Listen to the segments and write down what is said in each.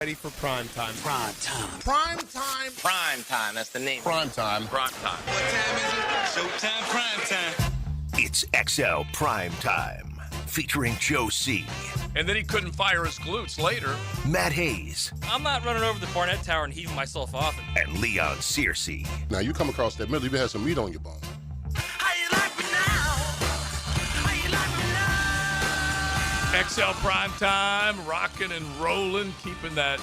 Ready for prime time. Prime time. Prime time. Prime time. That's the name. Prime time. Prime time. What time is it? Showtime. Prime time. It's XL Prime Time, featuring Joe C. And then he couldn't fire his glutes later. Matt Hayes. I'm not running over the Barnett Tower and heaving myself off it. And Leon Searcy. Now, you come across that middle, you better have some meat on your bone. How you like me now? How you like me now? XL Prime Time, rocking and rolling, keeping that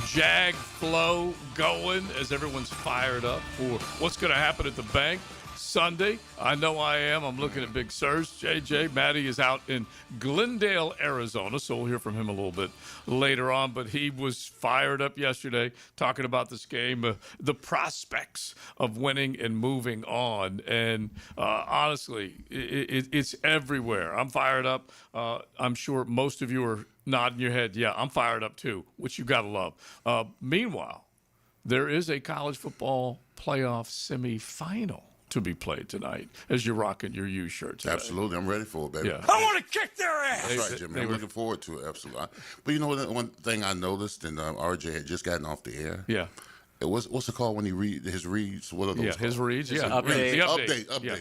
Jag flow going as everyone's fired up for what's going to happen at the bank Sunday. I know I am. I'm looking at Big Sirs. JJ, Matty is out in Glendale, Arizona, so we'll hear from him a little bit later on. But he was fired up yesterday talking about this game, the prospects of winning and moving on. And honestly, it's everywhere. I'm fired up. I'm sure most of you are nodding your head. Yeah, I'm fired up too, which you got to love. Meanwhile, there is a college football playoff semifinal to be played tonight as you're rocking your U shirt today. Absolutely. I'm ready for it, baby. Yeah. I want to kick their ass. That's right, Jimmy. I'm looking forward to it, absolutely. But you know what? One thing I noticed, and RJ had just gotten off the air. Yeah. What's it called when he read his reads? What are those called? His reads. Yeah. Update. Updates. Yeah.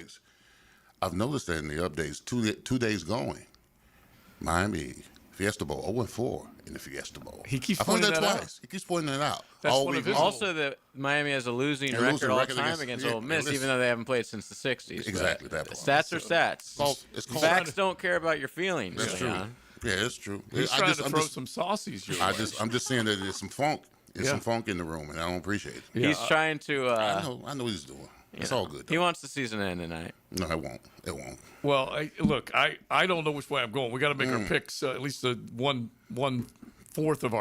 I've noticed that in the updates, two days going, Miami Fiesta Bowl 0-4 in the Fiesta Bowl. He keeps I found pointing that that twice. out. He keeps pointing it out. That's all one week of his long. goals. Also, that Miami has a losing And record losing all record time against yeah, Ole Miss, listen. even though they haven't played since the 60s. Exactly, that part. Stats are stats. It's called, Facts don't care about your feelings. That's true. Leon. Yeah, it's true. He's trying to throw some saucies your way. I'm just saying that there's some funk. There's Yeah. some funk in the room, and I don't appreciate it. Yeah. He's trying to. I know what he's doing. It's all good. He wants the season to end tonight. No, it won't. It won't. Well, I don't know which way I'm going. We got to make our picks at least one third of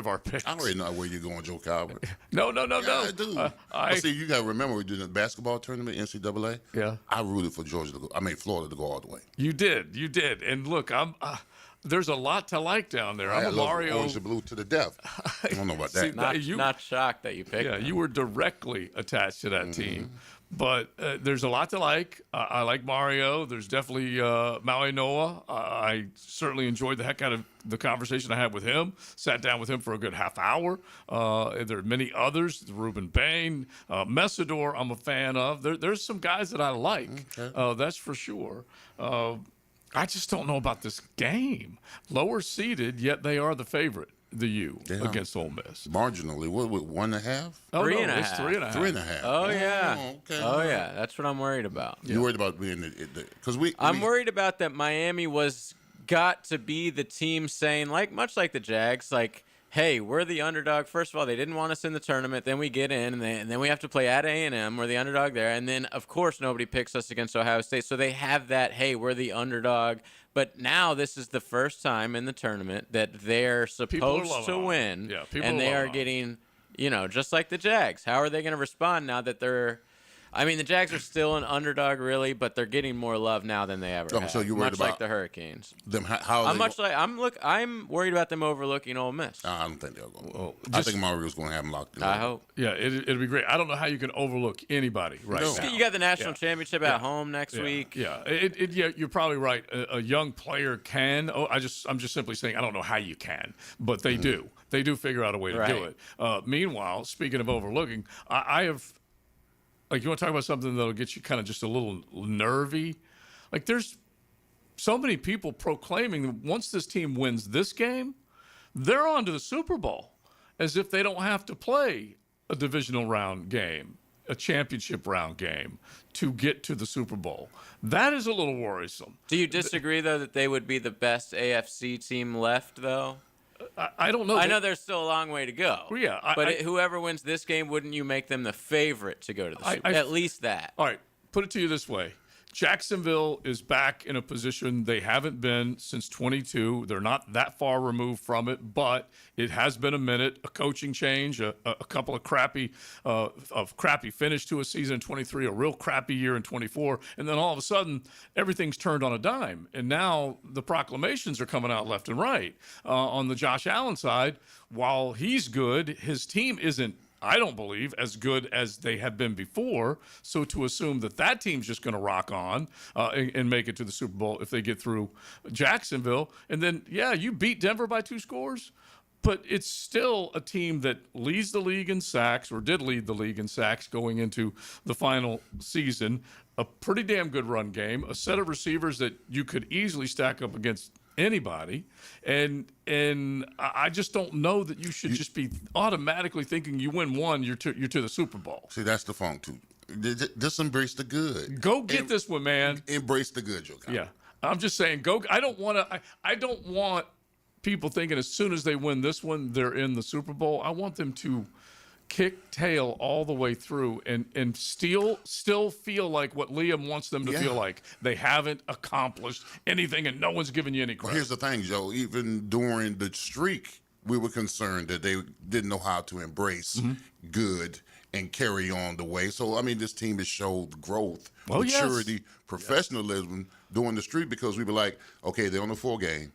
our picks. I already know where you're going, Joe Calvert. No. I do. See, you got to remember we did the basketball tournament, NCAA. Yeah. I rooted for Florida to go all the way. You did, and look, I'm. There's a lot to like down there. I'm I a love Mario. Orange and blue to the death. I don't know about that. See, Not shocked that you picked Yeah, him. you were directly attached to that team. But there's a lot to like. I like Mario. There's definitely Maui Noah. I certainly enjoyed the heck out of the conversation I had with him. Sat down with him for a good half hour. There are many others. Reuben Bain, Messidor I'm a fan of. There's some guys that I like. Okay. That's for sure. I just don't know about this game. Lower seeded, yet they are the favorite. The U against Ole Miss. Marginally, what, 1.5? Oh, Three no, and a it's half. 3.5. 3.5. Oh yeah. Okay. Oh yeah. That's what I'm worried about. You worried about being because I'm worried about that. Miami got to be the team saying much like the Jags, hey, we're the underdog. First of all, they didn't want us in the tournament. Then we get in, and then we have to play at A&M. We're the underdog there. And then, of course, nobody picks us against Ohio State. So they have that, hey, we're the underdog. But now this is the first time in the tournament that they're supposed to win. Yeah, and they are getting, just like the Jags. How are they going to respond now that they're – I mean, the Jags are still an underdog, really, but they're getting more love now than they ever have. So you're worried much about like the Hurricanes. them? How I'm worried about them overlooking Ole Miss. I don't think they'll go. Well, I think Mario's going to have them locked in. I hope. Yeah, it'll be great. I don't know how you can overlook anybody right now. You got the national championship at home next week. Yeah, you're probably right. A young player can. I'm just simply saying I don't know how you can, but they do. They do figure out a way to do it. Meanwhile, speaking of overlooking, I have. You want to talk about something that'll get you kind of just a little nervy? There's so many people proclaiming that once this team wins this game, they're on to the Super Bowl, as if they don't have to play a divisional round game, a championship round game to get to the Super Bowl. That is a little worrisome. Do you disagree, though, that they would be the best AFC team left, though? I don't know. I know there's still a long way to go. Yeah, but whoever wins this game, wouldn't you make them the favorite to go to the Super Bowl? At least that. All right, put it to you this way. Jacksonville is back in a position they haven't been since 22. They're not that far removed from it, but it has been a minute. A coaching change, a couple of crappy finish to a season in 23, a real crappy year in 24, and then all of a sudden everything's turned on a dime. And now the proclamations are coming out left and right. On the Josh Allen side, while he's good, his team isn't, I don't believe, as good as they have been before. So to assume that team's just going to rock on and make it to the Super Bowl if they get through Jacksonville. And then, you beat Denver by 2 scores. but it's still a team that leads the league in sacks, or did lead the league in sacks going into the final season. A pretty damn good run game, a set of receivers that you could easily stack up against anybody, and I just don't know that you should just be automatically thinking you win one, you're to the Super Bowl. See, that's the funk too. Just embrace the good. Go get this one, man. Embrace the good, Joe. Yeah, I'm just saying, go. I don't want people thinking as soon as they win this one, they're in the Super Bowl. I want them to kick tail all the way through and still feel like what Liam wants them to feel like. They haven't accomplished anything, and no one's giving you any credit. Well, here's the thing, Joe. Even during the streak, we were concerned that they didn't know how to embrace good and carry on the way. So, I mean, this team has showed growth, maturity, professionalism during the streak, because we were like, okay, they're on the 4 game.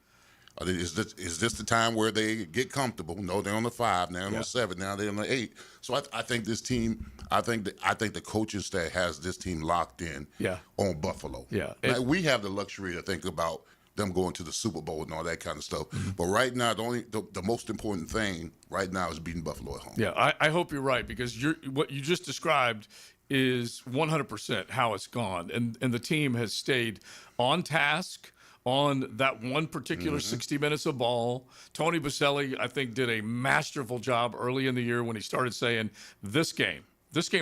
Is this the time where they get comfortable? No, they're on the 5. Now they're on the 7. Now they're on the 8. So I think this team. I think the coaching staff has this team locked in. On Buffalo. Yeah. Now, we have the luxury to think about them going to the Super Bowl and all that kind of stuff. But right now, the most important thing right now is beating Buffalo at home. Yeah, I hope you're right, because what you just described is 100% how it's gone, and the team has stayed on task on that one particular 60 minutes of ball. Tony Baselli, I think, did a masterful job early in the year when he started saying, this game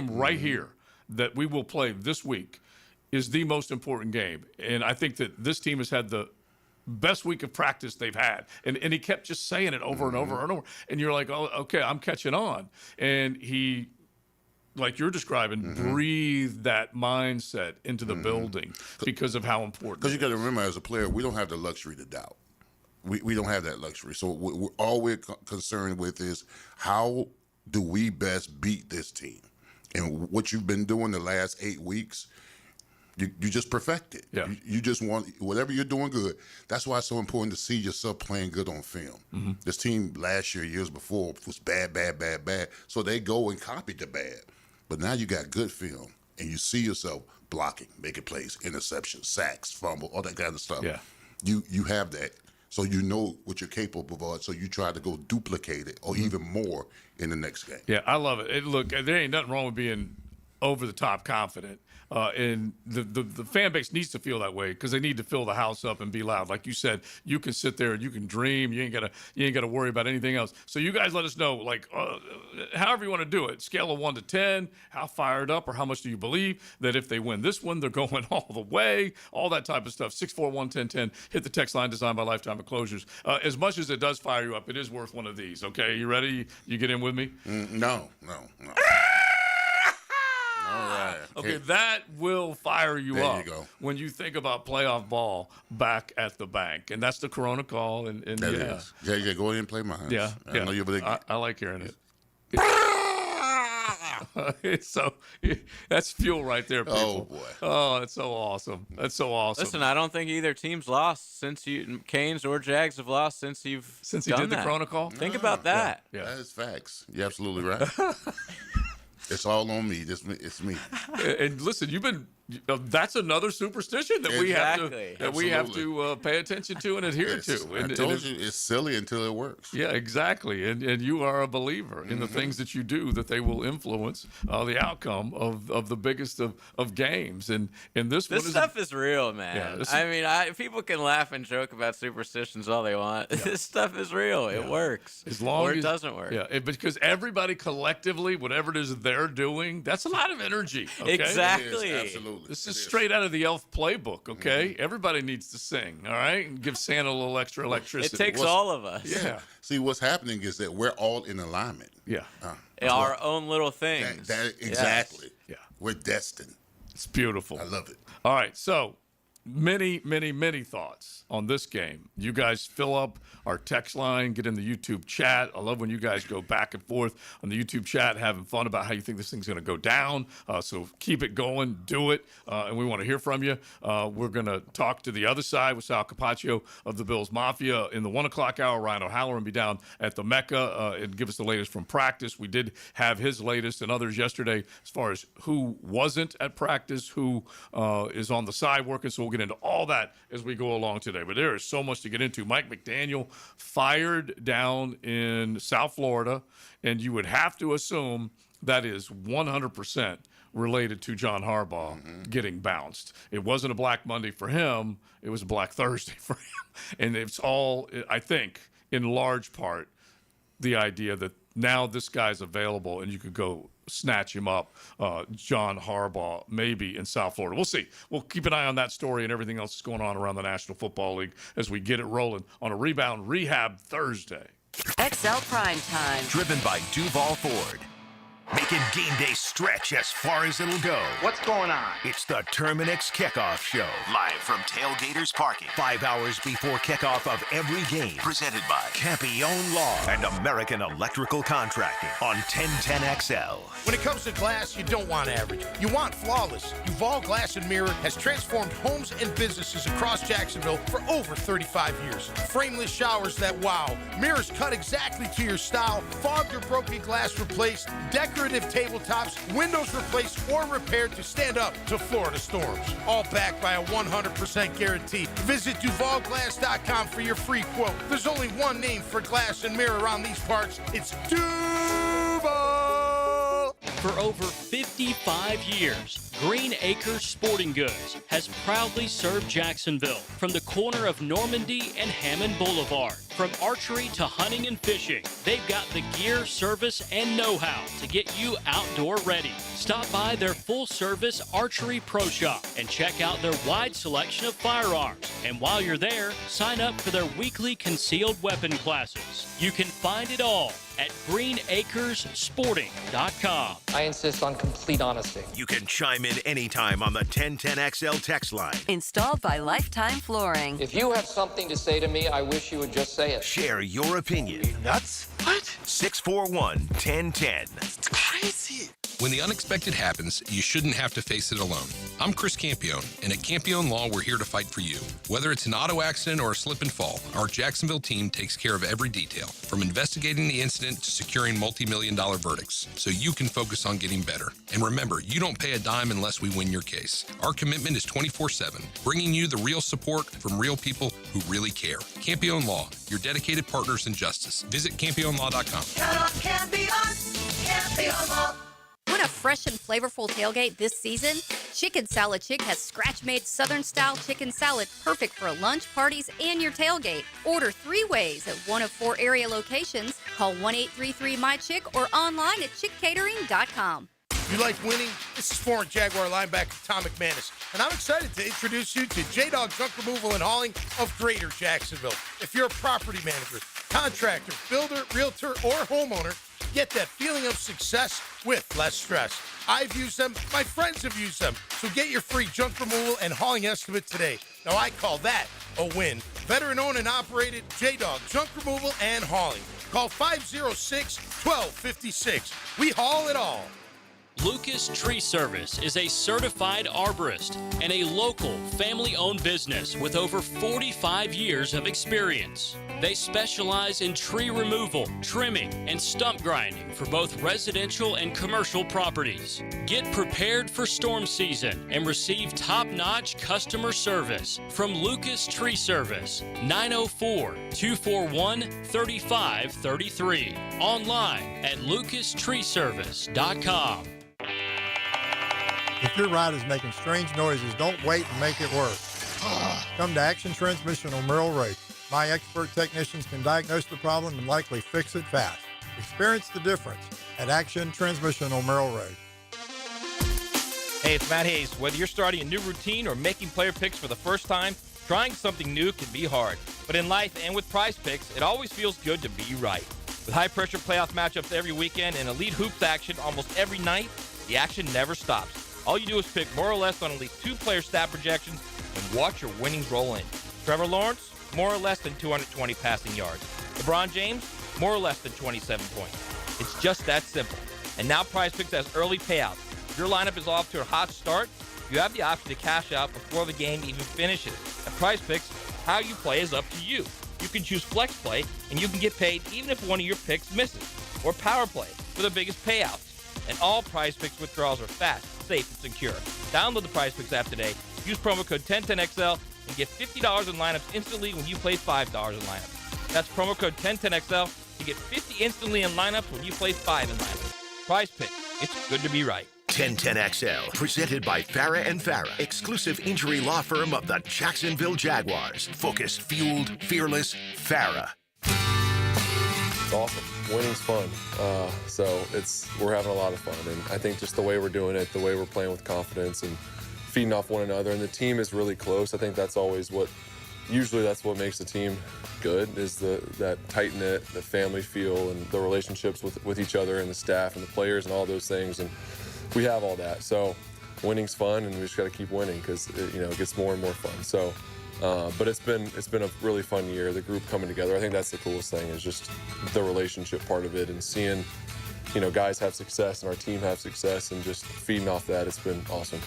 right here that we will play this week is the most important game. And I think that this team has had the best week of practice they've had. And he kept just saying it over and over and over. And you're like, oh, okay, I'm catching on. And he, like you're describing, breathe that mindset into the building because of how important. Because you got to remember, as a player, we don't have the luxury to doubt. We don't have that luxury. So all we're concerned with is how do we best beat this team? And what you've been doing the last 8 weeks, you just perfect it. Yeah. You just want whatever you're doing good. That's why it's so important to see yourself playing good on film. This team last year, years before, was bad. So they go and copy the bad. But now you got good film, and you see yourself blocking, making plays, interceptions, sacks, fumble, all that kind of stuff. Yeah. You have that. So you know what you're capable of, so you try to go duplicate it or even more in the next game. Yeah, I love it. Look, there ain't nothing wrong with being over-the-top confident. And the fan base needs to feel that way, because they need to fill the house up and be loud. Like you said, you can sit there and you can dream. You ain't gotta worry about anything else. So you guys let us know, like, however you want to do it. Scale of 1 to 10, how fired up or how much do you believe that if they win this one, they're going all the way? All that type of stuff. 641-1010. Hit the text line designed by Lifetime Enclosures. As much as it does fire you up, it is worth one of these. Okay, you ready? You get in with me? No. All right. Okay, that will fire you up. There you go. When you think about playoff ball back at the bank. And that's the Corona call. And That is. Yeah, go ahead and play mine. Yeah. I know you're big. I like hearing it. So that's fuel right there, people. Oh, boy. Oh, that's so awesome. That's so awesome. Listen, I don't think either team's lost since Canes or Jags have lost since he done did the that. Corona call. Think about that. Yeah. That is facts. You're absolutely right. It's all on me. It's me. And listen, you've been. That's another superstition that we have to pay attention to and adhere to. I told you, it's silly until it works. Yeah, exactly. And you are a believer in the things that you do, that they will influence the outcome of the biggest of games. And this stuff is real, man. Yeah, I mean, people can laugh and joke about superstitions all they want. Yeah. This stuff is real. It works. As long as it doesn't work. Yeah, because everybody collectively, whatever it is they're doing, that's a lot of energy. Okay? Exactly. Absolutely. This is straight out of the Elf playbook, okay? Everybody needs to sing, all right? And give Santa a little extra electricity. It takes all of us. Yeah. See, what's happening is that we're all in alignment. Yeah. Our own little things. Exactly. Yes. Yeah. We're destined. It's beautiful. I love it. All right, so many thoughts on this game. You guys fill up our text line, get in the YouTube chat. I love when you guys go back and forth on the YouTube chat, having fun about how you think this thing's going to go down. So keep it going, do it, and we want to hear from you. We're going to talk to the other side with Sal Capaccio of the Bills Mafia in the 1 o'clock hour. Ryan O'Halloran be down at the Mecca and give us the latest from practice. We did have his latest and others yesterday as far as who wasn't at practice, who is on the side working. So we'll get get into all that as we go along today. But there is so much to get into. Mike McDaniel fired down in South Florida, and you would have to assume that is 100% related to John Harbaugh getting bounced. It wasn't a Black Monday for him. It was a Black Thursday for him. And it's all, I think, in large part, the idea that now this guy's available and you could go snatch him up, John Harbaugh, maybe in South Florida. We'll see. We'll keep an eye on that story and everything else that's going on around the National Football League as we get it rolling on a Rebound Rehab Thursday. XL Primetime. Driven by Duval Ford. Making game day stretch as far as it'll go. What's going on? It's the Terminix Kickoff Show. Live from Tailgaters Parking. 5 hours before kickoff of every game. Presented by Campione Law and American Electrical Contracting on 1010XL. When it comes to glass, you don't want average. You want flawless. Duval Glass and Mirror has transformed homes and businesses across Jacksonville for over 35 years. Frameless showers that wow. Mirrors cut exactly to your style. Fogged or broken glass replaced. Decorative tabletops, windows replaced or repaired to stand up to Florida storms. All backed by a 100% guarantee. Visit DuvalGlass.com for your free quote. There's only one name for glass and mirror around these parts. It's Duval. For over 55 years, Green Acres Sporting Goods has proudly served Jacksonville from the corner of Normandy and Hammond Boulevard. From archery to hunting and fishing, they've got the gear, service, and know-how to get you outdoor ready. Stop by their full-service archery pro shop and check out their wide selection of firearms. And while you're there, sign up for their weekly concealed weapon classes. You can find it all at greenacresporting.com. I insist on complete honesty. You can chime in anytime on the 1010XL text line. Installed by Lifetime Flooring. If you have something to say to me, I wish you would just say it. Share your opinion. Nuts? What? 641-1010. It's crazy. When the unexpected happens, you shouldn't have to face it alone. I'm Chris Campione, and at Campione Law, we're here to fight for you. Whether it's an auto accident or a slip and fall, our Jacksonville team takes care of every detail, from investigating the incident to securing multi-million-dollar verdicts, so you can focus on getting better. And remember, you don't pay a dime unless we win your case. Our commitment is 24/7, bringing you the real support from real people who really care. Campione Law, your dedicated partners in justice. Visit CampioneLaw.com. Count on Campione, Campione Law. Want a fresh and flavorful tailgate this season? Chicken Salad Chick has scratch-made Southern-style chicken salad perfect for lunch, parties, and your tailgate. Order 3 ways at one of 4 area locations. Call 1-833-MY-CHICK or online at chickcatering.com. You like winning? This is former Jaguar linebacker Tom McManus, and I'm excited to introduce you to J-Dog Junk Removal and Hauling of Greater Jacksonville. If you're a property manager, contractor, builder, realtor, or homeowner, get that feeling of success with less stress. I've used them. My friends have used them. So get your free junk removal and hauling estimate today. Now, I call that a win. Veteran-owned and operated J-Dog Junk Removal and Hauling. Call 506-1256. We haul it all. Lucas Tree Service is a certified arborist and a local family-owned business with over 45 years of experience. They specialize in tree removal, trimming, and stump grinding for both residential and commercial properties. Get prepared for storm season and receive top-notch customer service from Lucas Tree Service, 904-241-3533. Online at lucastreeservice.com. If your ride is making strange noises, don't wait and make it work. Come to Action Transmission on Merrill Road. My expert technicians can diagnose the problem and likely fix it fast. Experience the difference at Action Transmission on Merrill Road. Hey, it's Matt Hayes. Whether you're starting a new routine or making player picks for the first time, trying something new can be hard. But in life and with Prize Picks, it always feels good to be right. With high-pressure playoff matchups every weekend and elite hoops action almost every night, the action never stops. All you do is pick more or less on at least 2 player stat projections and watch your winnings roll in. Trevor Lawrence, more or less than 220 passing yards. LeBron James, more or less than 27 points. It's just that simple. And now Prize Picks has early payouts. If your lineup is off to a hot start, you have the option to cash out before the game even finishes. At Prize Picks, how you play is up to you. You can choose flex play, and you can get paid even if one of your picks misses. Or power play for the biggest payouts. And all Prize Picks withdrawals are fast, safe, and secure. Download the Prize Picks app today. Use promo code 1010XL and get $50 in lineups instantly when you play $5 in lineups. That's promo code 1010XL to get $50 instantly in lineups when you play 5 in lineups. Prize Pick. It's good to be right. 1010XL, presented by Farah and Farah, exclusive injury law firm of the Jacksonville Jaguars. Focused, fueled, fearless, Farah. It's awesome. Winning's fun. So we're having a lot of fun. And I think just the way we're doing it, the way we're playing with confidence and feeding off one another, and the team is really close. I think that's always usually that's what makes the team good, is that tight-knit, the family feel, and the relationships with each other and the staff and the players and all those things. And we have all that. So winning's fun, and we just got to keep winning because it gets more and more fun. So, but it's been a really fun year. The group coming together. I think that's the coolest thing, is just the relationship part of it, and seeing guys have success and our team have success, and just feeding off that. It's been awesome.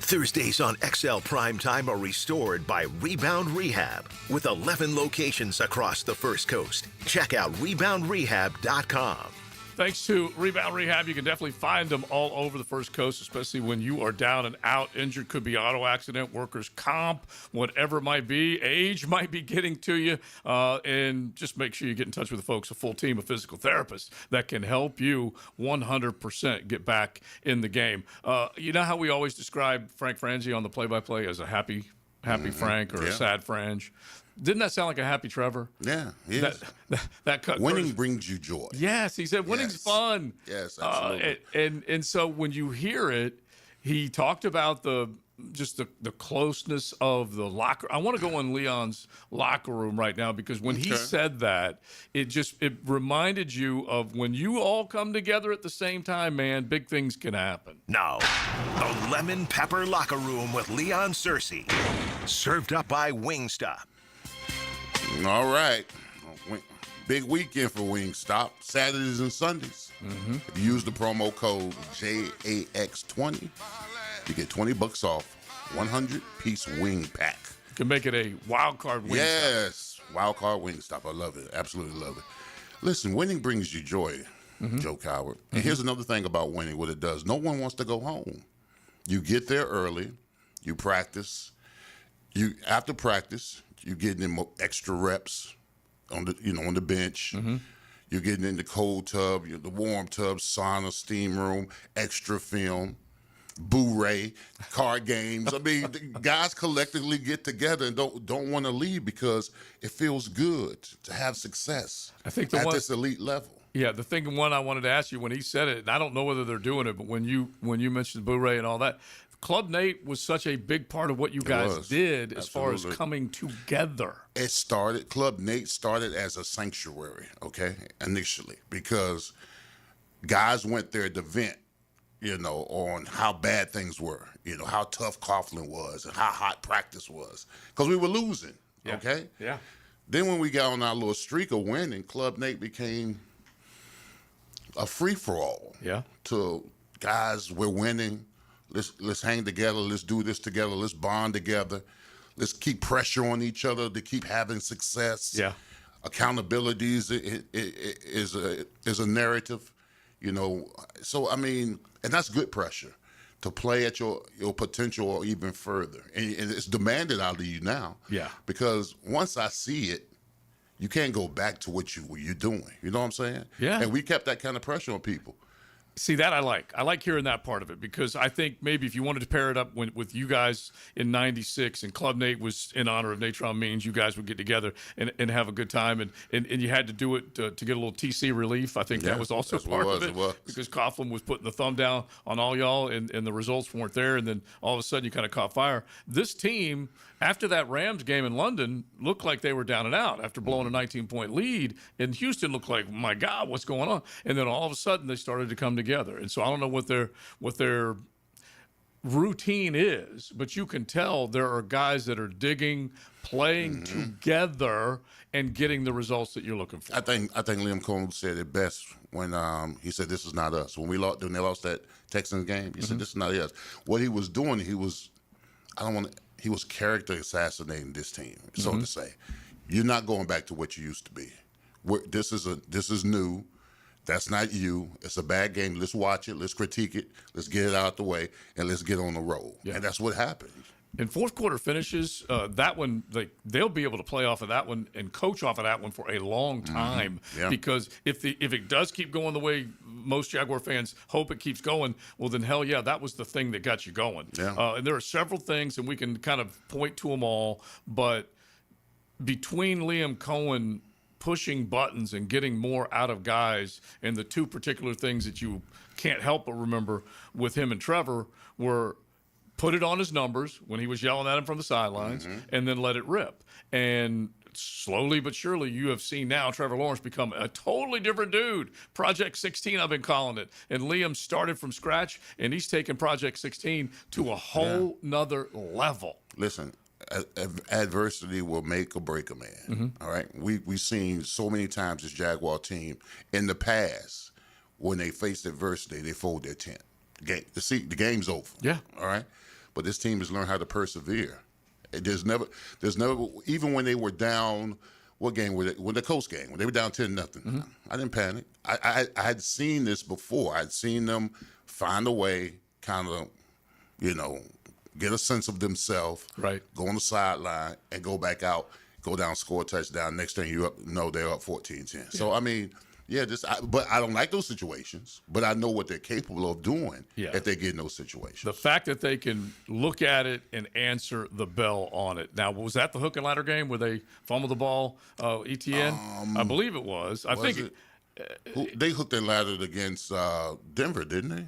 Thursdays on XL Primetime are restored by Rebound Rehab with 11 locations across the First Coast. Check out reboundrehab.com. Thanks to Rebound Rehab, you can definitely find them all over the First Coast, especially when you are down and out, injured. Could be auto accident, workers' comp, whatever it might be. Age might be getting to you. And just make sure you get in touch with the folks, a full team of physical therapists that can help you 100% get back in the game. You know how we always describe Frank Frangie on the play-by-play as a happy Frank or a sad Frange? Didn't that sound like a happy Trevor? Yeah, that cut. Winning brings you joy. Yes, he said winning's fun. Yes, absolutely. And so when you hear it, he talked about the closeness of the locker. I want to go in Leon's locker room right now, because when he said that, it reminded you of when you all come together at the same time, man, big things can happen. Now, the Lemon Pepper Locker Room with Leon Searcy. Served up by Wingstop. All right. Big weekend for Wingstop. Saturdays and Sundays. If you use the promo code JAX20, you get $20 off 100-piece wing pack. You can make it a wild card Wingstop. Yes, wild card Wingstop. I love it. Absolutely love it. Listen, winning brings you joy, Joe Coward. And here's another thing about winning, what it does. No one wants to go home. You get there early. You practice. After practice, you're getting in extra reps on the bench. You're getting in the cold tub, the warm tub, sauna, steam room, extra film, Blu-ray, card games. I mean, the guys collectively get together and don't want to leave because it feels good to have success at this elite level. Yeah, the one I wanted to ask you when he said it, and I don't know whether they're doing it, but when you mentioned Blu-ray and all that, Club Nate was such a big part of what you guys did as far as coming together. Club Nate started as a sanctuary, initially, because guys went there to vent, on how bad things were, how tough Coughlin was and how hot practice was, because we were losing, okay? Yeah. Then when we got on our little streak of winning, Club Nate became a free-for-all. Yeah. To guys, we're winning. Let's hang together. Let's do this together. Let's bond together. Let's keep pressure on each other to keep having success. Yeah. Accountability is a narrative, So, I mean, and that's good pressure to play at your potential or even further. And it's demanded out of you now. Yeah. Because once I see it, you can't go back to what you're doing. You know what I'm saying? Yeah. And we kept that kind of pressure on people. See, that I like. I like hearing that part of it, because I think maybe if you wanted to pair it up with you guys in '96 and Club Nate was in honor of Natron Means, you guys would get together and have a good time, and you had to do it to get a little TC relief. I think that was also part of it, because Coughlin was putting the thumb down on all y'all, and the results weren't there, and then all of a sudden you kind of caught fire. This team, after that Rams game in London, looked like they were down and out after blowing a 19-point lead, and Houston looked like, my God, what's going on? And then all of a sudden they started to come together. And so I don't know what their routine is, but you can tell there are guys that are digging, playing together, and getting the results that you're looking for. I think Liam Combs said it best when he said, "This is not us." When they lost that Texans game, he said, "This is not us." What he was doing, he was character assassinating this team, so to say. You're not going back to what you used to be. This is new. That's not you. It's a bad game. Let's watch it. Let's critique it. Let's get it out the way, and let's get on the road. Yeah. And that's what happened. In fourth quarter finishes, that one, they'll be able to play off of that one and coach off of that one for a long time. Yeah. Because if it does keep going the way most Jaguar fans hope it keeps going, well, then hell yeah, that was the thing that got you going. Yeah. And there are several things, and we can kind of point to them all, but between Liam Cohen pushing buttons and getting more out of guys, and the two particular things that you can't help but remember with him and Trevor were put it on his numbers when he was yelling at him from the sidelines, and then let it rip. And slowly but surely, you have seen now Trevor Lawrence become a totally different dude. Project 16, I've been calling it. And Liam started from scratch, and he's taken Project 16 to a whole nother level. Listen, adversity will make or break a man. All right, we've seen so many times this Jaguar team in the past when they faced adversity, they fold their tent. The game's over. Yeah. All right, but this team has learned how to persevere. There's never, even when they were down. What game were they? When the Coast game, when they were down 10-0. I didn't panic. I had seen this before. I'd seen them find a way, kind of, get a sense of themselves, right? Go on the sideline and go back out, go down, score a touchdown. Next thing they're up 14-10. Yeah. So I mean, but I don't like those situations. But I know what they're capable of doing if they get in those situations. The fact that they can look at it and answer the bell on it. Now, was that the hook and ladder game where they fumbled the ball, ETN? I believe it was. I think they hooked and laddered against Denver, didn't they?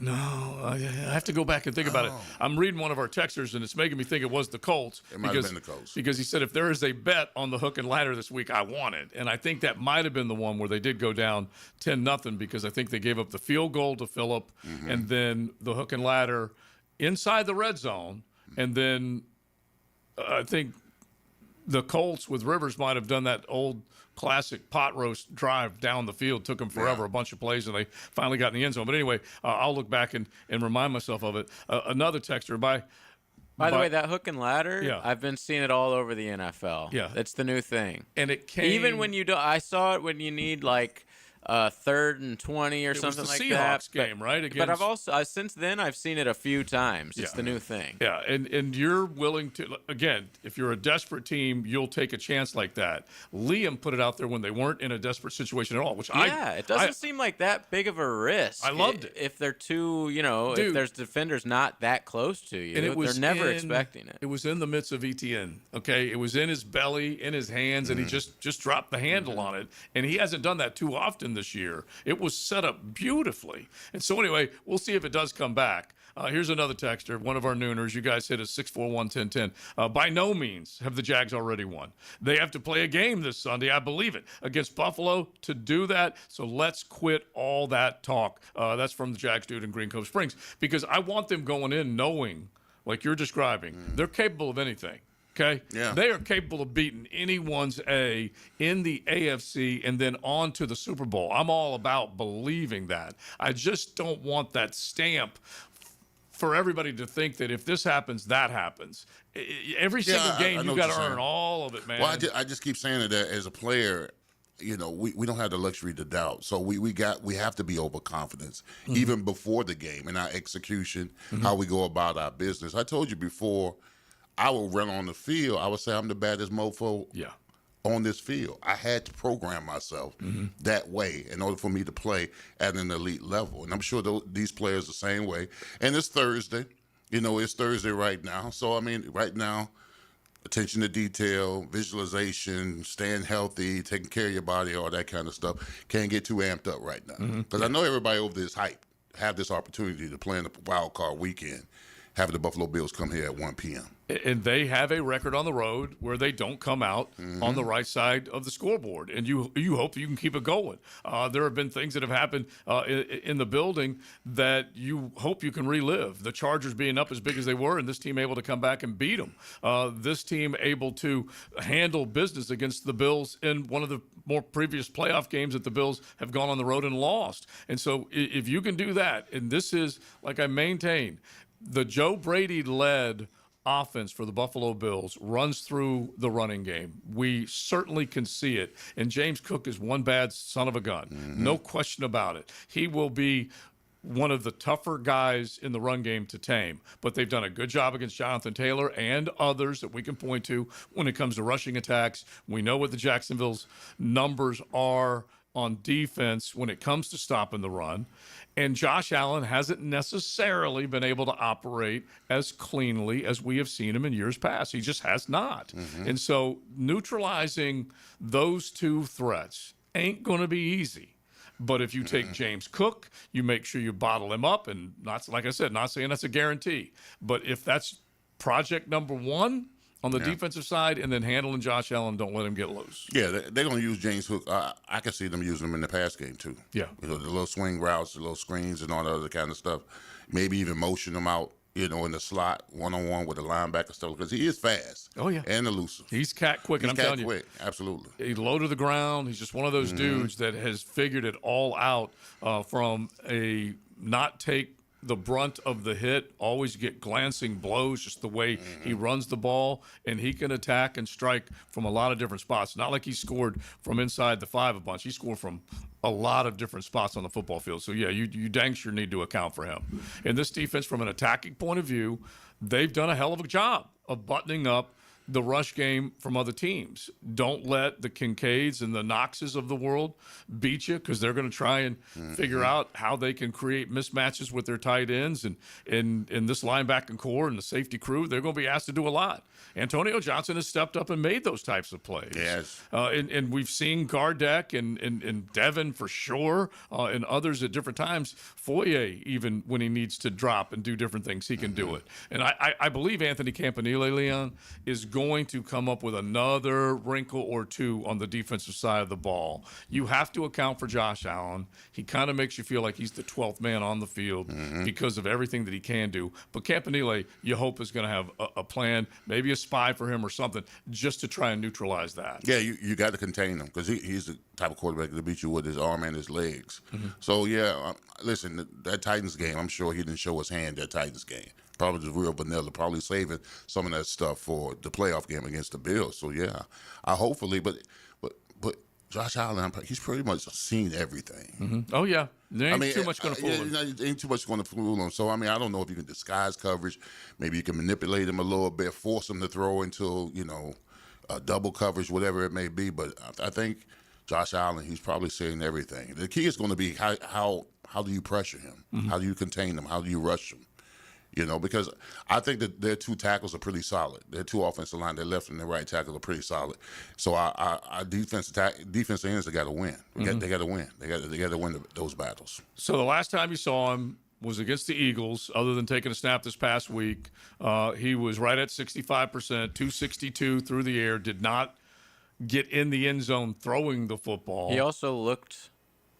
No, I have to go back and think about it. I'm reading one of our texters, and it's making me think it was the Colts. It might have been the Colts. Because he said, if there is a bet on the hook and ladder this week, I want it. And I think that might have been the one where they did go down 10-0 because I think they gave up the field goal to Phillip and then the hook and ladder inside the red zone. And then I think the Colts with Rivers might have done that old classic pot roast drive down the field. Took them forever, a bunch of plays, and they finally got in the end zone. But anyway, I'll look back and remind myself of it. Another texter, By the way, that hook and ladder, I've been seeing it all over the NFL. Yeah. It's the new thing. And it came... Even when you do, I saw it when you need, 3rd and 20 or something like that. It was the Seahawks game, right? But I've also, since then, I've seen it a few times. It's the new thing. Yeah, and you're willing to, again, if you're a desperate team, you'll take a chance like that. Liam put it out there when they weren't in a desperate situation at all, which it doesn't seem like that big of a risk. I loved it. If they're too, if there's defenders not that close to you, and they're never expecting it. It was in the midst of ETN, okay? It was in his belly, in his hands, and he just dropped the handle on it, and he hasn't done that too often this year. It was set up beautifully. And so anyway, we'll see if it does come back. Here's another texter, one of our nooners. You guys hit us 641-1010. By no means have the Jags already won. They have to play a game this Sunday, I believe it, against Buffalo to do that. So let's quit all that talk. That's from the Jags dude in Green Cove Springs. Because I want them going in knowing, like you're describing, they're capable of anything. Okay? Yeah. They are capable of beating anyone's A in the AFC and then on to the Super Bowl. I'm all about believing that. I just don't want that stamp for everybody to think that if this happens, that happens. Every single game, you've got to earn all of it, man. Well, I just keep saying that as a player, we don't have the luxury to doubt. So we have to be overconfident even before the game in our execution, how we go about our business. I told you before, I will run on the field. I would say I'm the baddest mofo on this field. I had to program myself that way in order for me to play at an elite level. And I'm sure these players the same way. And it's Thursday. It's Thursday right now. So, I mean, right now, attention to detail, visualization, staying healthy, taking care of your body, all that kind of stuff. Can't get too amped up right now. Because I know everybody over there is hype, have this opportunity to play in the wild card weekend, having the Buffalo Bills come here at 1 p.m. And they have a record on the road where they don't come out on the right side of the scoreboard. And you hope you can keep it going. There have been things that have happened in the building that you hope you can relive. The Chargers being up as big as they were, and this team able to come back and beat them. This team able to handle business against the Bills in one of the more previous playoff games that the Bills have gone on the road and lost. And so if you can do that, and this is, like I maintain, the Joe Brady-led offense for the Buffalo Bills runs through the running game. We certainly can see it. And James Cook is one bad son of a gun. No question about it. He will be one of the tougher guys in the run game to tame. But they've done a good job against Jonathan Taylor and others that we can point to when it comes to rushing attacks. We know what the Jacksonville's numbers are on defense when it comes to stopping the run. And Josh Allen hasn't necessarily been able to operate as cleanly as we have seen him in years past. He just has not. Mm-hmm. And so neutralizing those two threats ain't going to be easy. But if you take James Cook, you make sure you bottle him up. And not, like I said, not saying that's a guarantee. But if that's project number one on the defensive side, and then handling Josh Allen, don't let him get loose. Yeah, they're going to use James Hook. I can see them using him in the pass game, too. Yeah. You know, the little swing routes, the little screens, and all that other kind of stuff. Maybe even motion them out, you know, in the slot, one-on-one with the linebacker stuff, because he is fast. Oh, yeah. And elusive. He's cat quick, and I'm telling you. He's cat quick, absolutely. He's low to the ground. He's just one of those dudes that has figured it all out from a not take the brunt of the hit, always get glancing blows, just the way he runs the ball, and he can attack and strike from a lot of different spots. Not like he scored from inside the 5 a bunch. He scored from a lot of different spots on the football field. So, yeah, you dang sure need to account for him. And this defense, from an attacking point of view, they've done a hell of a job of buttoning up the rush game from other teams. Don't let the Kincaids and the Knoxes of the world beat you, because they're going to try and figure out how they can create mismatches with their tight ends. And in this linebacking core and the safety crew, they're going to be asked to do a lot. Antonio Johnson has stepped up and made those types of plays. Yes. And we've seen Gardeck and Devin for sure, and others at different times. Foye, even when he needs to drop and do different things, he can do it. And I believe Anthony Campanile, Leon, is going to come up with another wrinkle or two on the defensive side of the ball. You have to account for Josh Allen. He kind of makes you feel like he's the 12th man on the field because of everything that he can do. But Campanile, you hope, is going to have a plan, maybe a spy for him or something, just to try and neutralize that. Yeah, you got to contain him, because he's the type of quarterback to beat you with his arm and his legs. So, yeah, listen, that Titans game, I'm sure he didn't show his hand that Titans game. Probably just real vanilla, probably saving some of that stuff for the playoff game against the Bills. So, yeah, hopefully, but Josh Allen, he's pretty much seen everything. Oh, yeah. There ain't too much going to fool him. Ain't too much going to fool him. So, I mean, I don't know if you can disguise coverage. Maybe you can manipulate him a little bit, force him to throw into, double coverage, whatever it may be. But I think Josh Allen, he's probably seeing everything. The key is going to be how do you pressure him? How do you contain him? How do you rush him? Because I think that their 2 tackles are pretty solid. Their 2 offensive line, their left and their right tackle, are pretty solid. So our defense ends, they got to win. They got to win. They got to win those battles. So the last time you saw him was against the Eagles, other than taking a snap this past week. He was right at 65%, 262 through the air, did not get in the end zone throwing the football. He also looked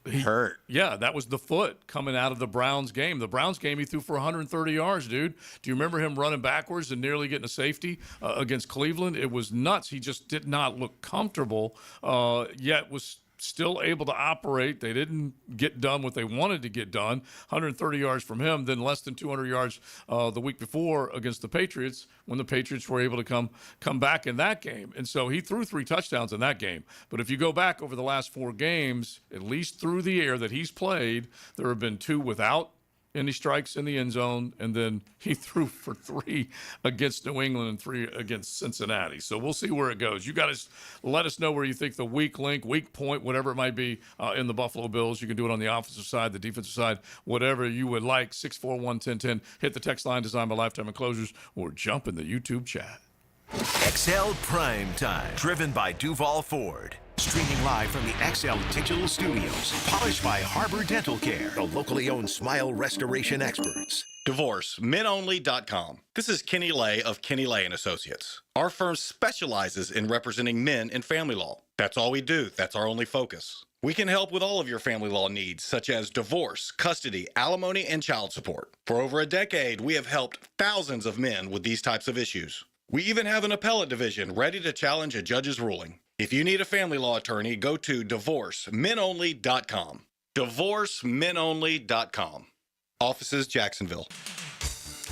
hurt. Yeah, that was the foot coming out of the Browns game. The Browns game, he threw for 130 yards, dude. Do you remember him running backwards and nearly getting a safety against Cleveland? It was nuts. He just did not look comfortable, yet was still able to operate. They didn't get done what they wanted to get done. 130 yards from him, then less than 200 yards the week before against the Patriots, when the Patriots were able to come back in that game. And so he threw 3 touchdowns in that game. But if you go back over the last 4 games, at least through the air that he's played, there have been 2 without any strikes in the end zone, and then he threw for 3 against New England and 3 against Cincinnati. So we'll see where it goes. You guys let us know where you think the weak link, weak point, whatever it might be in the Buffalo Bills. You can do it on the offensive side, the defensive side, whatever you would like. 641-1010. Hit the text line designed by Lifetime Enclosures, or jump in the YouTube chat. XL Prime Time, driven by Duval Ford. Streaming live from the XL Digital Studios. Polished by Harbor Dental Care, the locally owned smile restoration experts. DivorceMenOnly.com. This is Kenny Lay of Kenny Lay & Associates. Our firm specializes in representing men in family law. That's all we do. That's our only focus. We can help with all of your family law needs, such as divorce, custody, alimony, and child support. For over a decade, we have helped thousands of men with these types of issues. We even have an appellate division ready to challenge a judge's ruling. If you need a family law attorney, go to DivorceMenOnly.com. DivorceMenOnly.com. Offices, Jacksonville.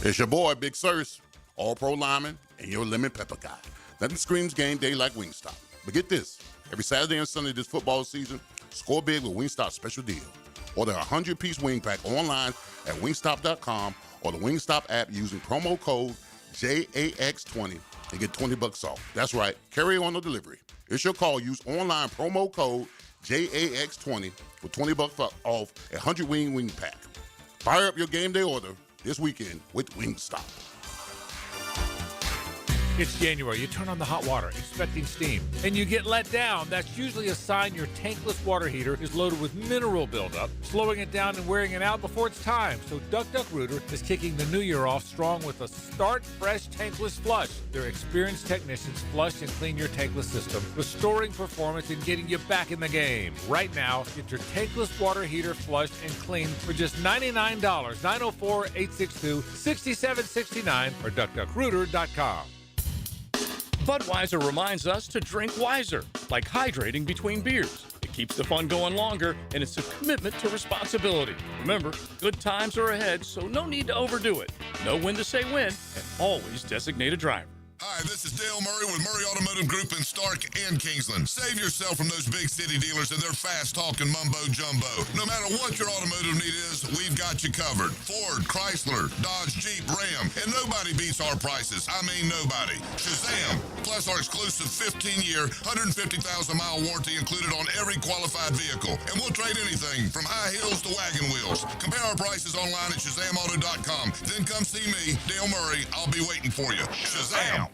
It's your boy, Big Sirs, all-pro lineman, and your lemon pepper guy. Nothing screams game day like Wingstop. But get this, every Saturday and Sunday this football season, score big with Wingstop's special deal. Order a 100-piece wing pack online at wingstop.com or the Wingstop app using promo code JAX20 and get $20 off. That's right, carry on the delivery. It's your call. Use online promo code JAX20 for $20 off a 100 wing pack. Fire up your game day order this weekend with Wingstop. It's January. You turn on the hot water, expecting steam, and you get let down. That's usually a sign your tankless water heater is loaded with mineral buildup, slowing it down and wearing it out before it's time. So Duck Duck Rooter is kicking the new year off strong with a Start Fresh Tankless Flush. Their experienced technicians flush and clean your tankless system, restoring performance and getting you back in the game. Right now, get your tankless water heater flushed and cleaned for just $99, 904-862-6769 or duckduckrooter.com. Budweiser reminds us to drink wiser, like hydrating between beers. It keeps the fun going longer, and it's a commitment to responsibility. Remember, good times are ahead, so no need to overdo it. Know when to say when, and always designate a driver. Hi, this is Dale Murray with Murray Automotive Group in Stark and Kingsland. Save yourself from those big city dealers and their fast-talking mumbo-jumbo. No matter what your automotive need is, we've got you covered. Ford, Chrysler, Dodge, Jeep, Ram, and nobody beats our prices. I mean nobody. Shazam! Plus our exclusive 15-year, 150,000-mile warranty included on every qualified vehicle. And we'll trade anything from high heels to wagon wheels. Compare our prices online at ShazamAuto.com. Then come see me, Dale Murray. I'll be waiting for you. Shazam!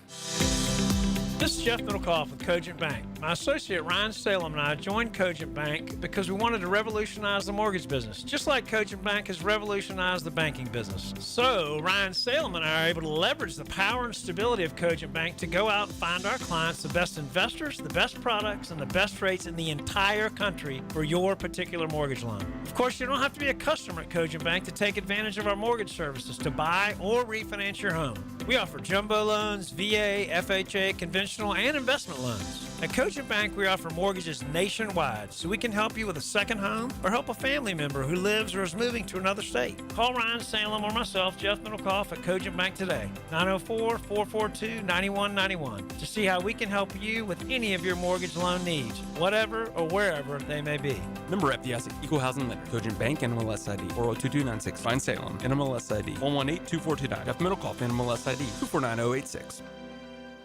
This is Jeff Middlecoff with Cogent Bank. My associate Ryan Salem and I joined Cogent Bank because we wanted to revolutionize the mortgage business, just like Cogent Bank has revolutionized the banking business. So Ryan Salem and I are able to leverage the power and stability of Cogent Bank to go out and find our clients the best investors, the best products, and the best rates in the entire country for your particular mortgage loan. Of course, you don't have to be a customer at Cogent Bank to take advantage of our mortgage services to buy or refinance your home. We offer jumbo loans, VA, FHA, conventional, and investment loans. At Cogent Bank, we offer mortgages nationwide, so we can help you with a second home or help a family member who lives or is moving to another state. Call Ryan Salem or myself, Jeff Middlecoff, at Cogent Bank today, 904-442-9191, to see how we can help you with any of your mortgage loan needs, whatever or wherever they may be. Member FDIC, Equal Housing Lender, Cogent Bank, NMLS ID 402296. Ryan Salem, NMLS ID 1182429. Jeff Middlecoff, NMLS ID 249086.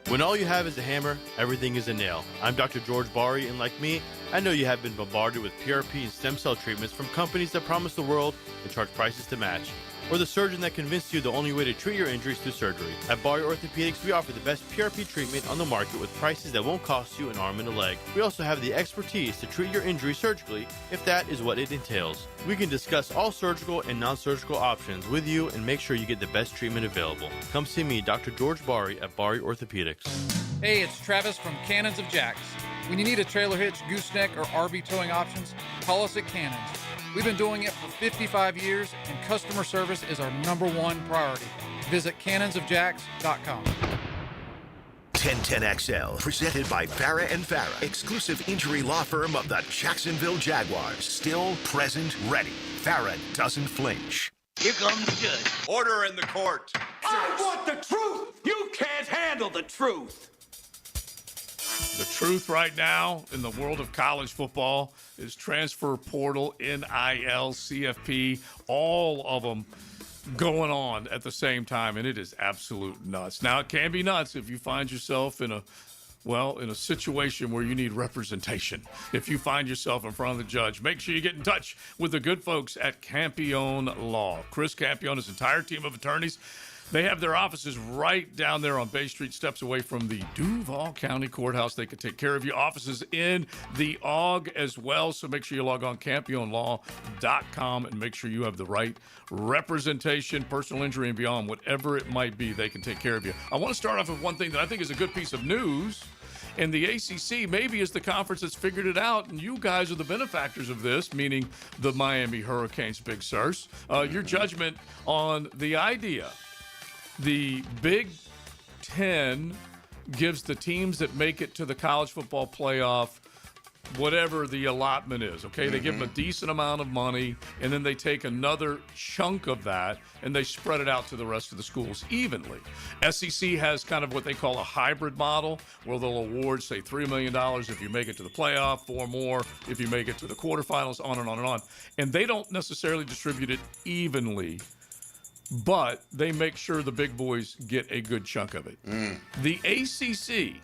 When all you have is a hammer, everything is a nail. I'm Dr. George Bari, and like me, I know you have been bombarded with PRP and stem cell treatments from companies that promise the world and charge prices to match. Or the surgeon that convinced you the only way to treat your injuries through surgery. At Bari Orthopedics, we offer the best PRP treatment on the market with prices that won't cost you an arm and a leg. We also have the expertise to treat your injury surgically if that is what it entails. We can discuss all surgical and non-surgical options with you and make sure you get the best treatment available. Come see me, Dr. George Bari at Bari Orthopedics. Hey, it's Travis from Cannons of Jacks. When you need a trailer hitch, gooseneck, or RV towing options, call us at Cannons. We've been doing it for 55 years, and customer service is our #1 priority. Visit cannonsofjacks.com. 1010XL, presented by Farah & Farah, exclusive injury law firm of the Jacksonville Jaguars. Still, present, ready. Farah doesn't flinch. Here comes the judge. Order in the court. I want the truth. You can't handle the truth. The truth right now in the world of college football is transfer portal, NIL, CFP, all of them going on at the same time, and it is absolute nuts. Now, it can be nuts if you find yourself in a situation where you need representation. If you find yourself in front of the judge, make sure you get in touch with the good folks at Campione Law. Chris Campione, his entire team of attorneys, they have their offices right down there on Bay Street, steps away from the Duval County Courthouse. They can take care of your offices in the AUG as well. So make sure you log on CampioneLaw.com and make sure you have the right representation, personal injury and beyond, whatever it might be, they can take care of you. I want to start off with one thing that I think is a good piece of news. And the ACC maybe is the conference that's figured it out, and you guys are the benefactors of this, meaning the Miami Hurricanes, Big Sirs. Your judgment on the idea. The Big Ten gives the teams that make it to the college football playoff whatever the allotment is, okay? They give them a Mm-hmm. decent amount of money, and then they take another chunk of that, and they spread it out to the rest of the schools evenly. SEC has kind of what they call a hybrid model, where they'll award, say, $3 million if you make it to the playoff, 4 more if you make it to the quarterfinals, on and on and on. And they don't necessarily distribute it evenly, but they make sure the big boys get a good chunk of it. The ACC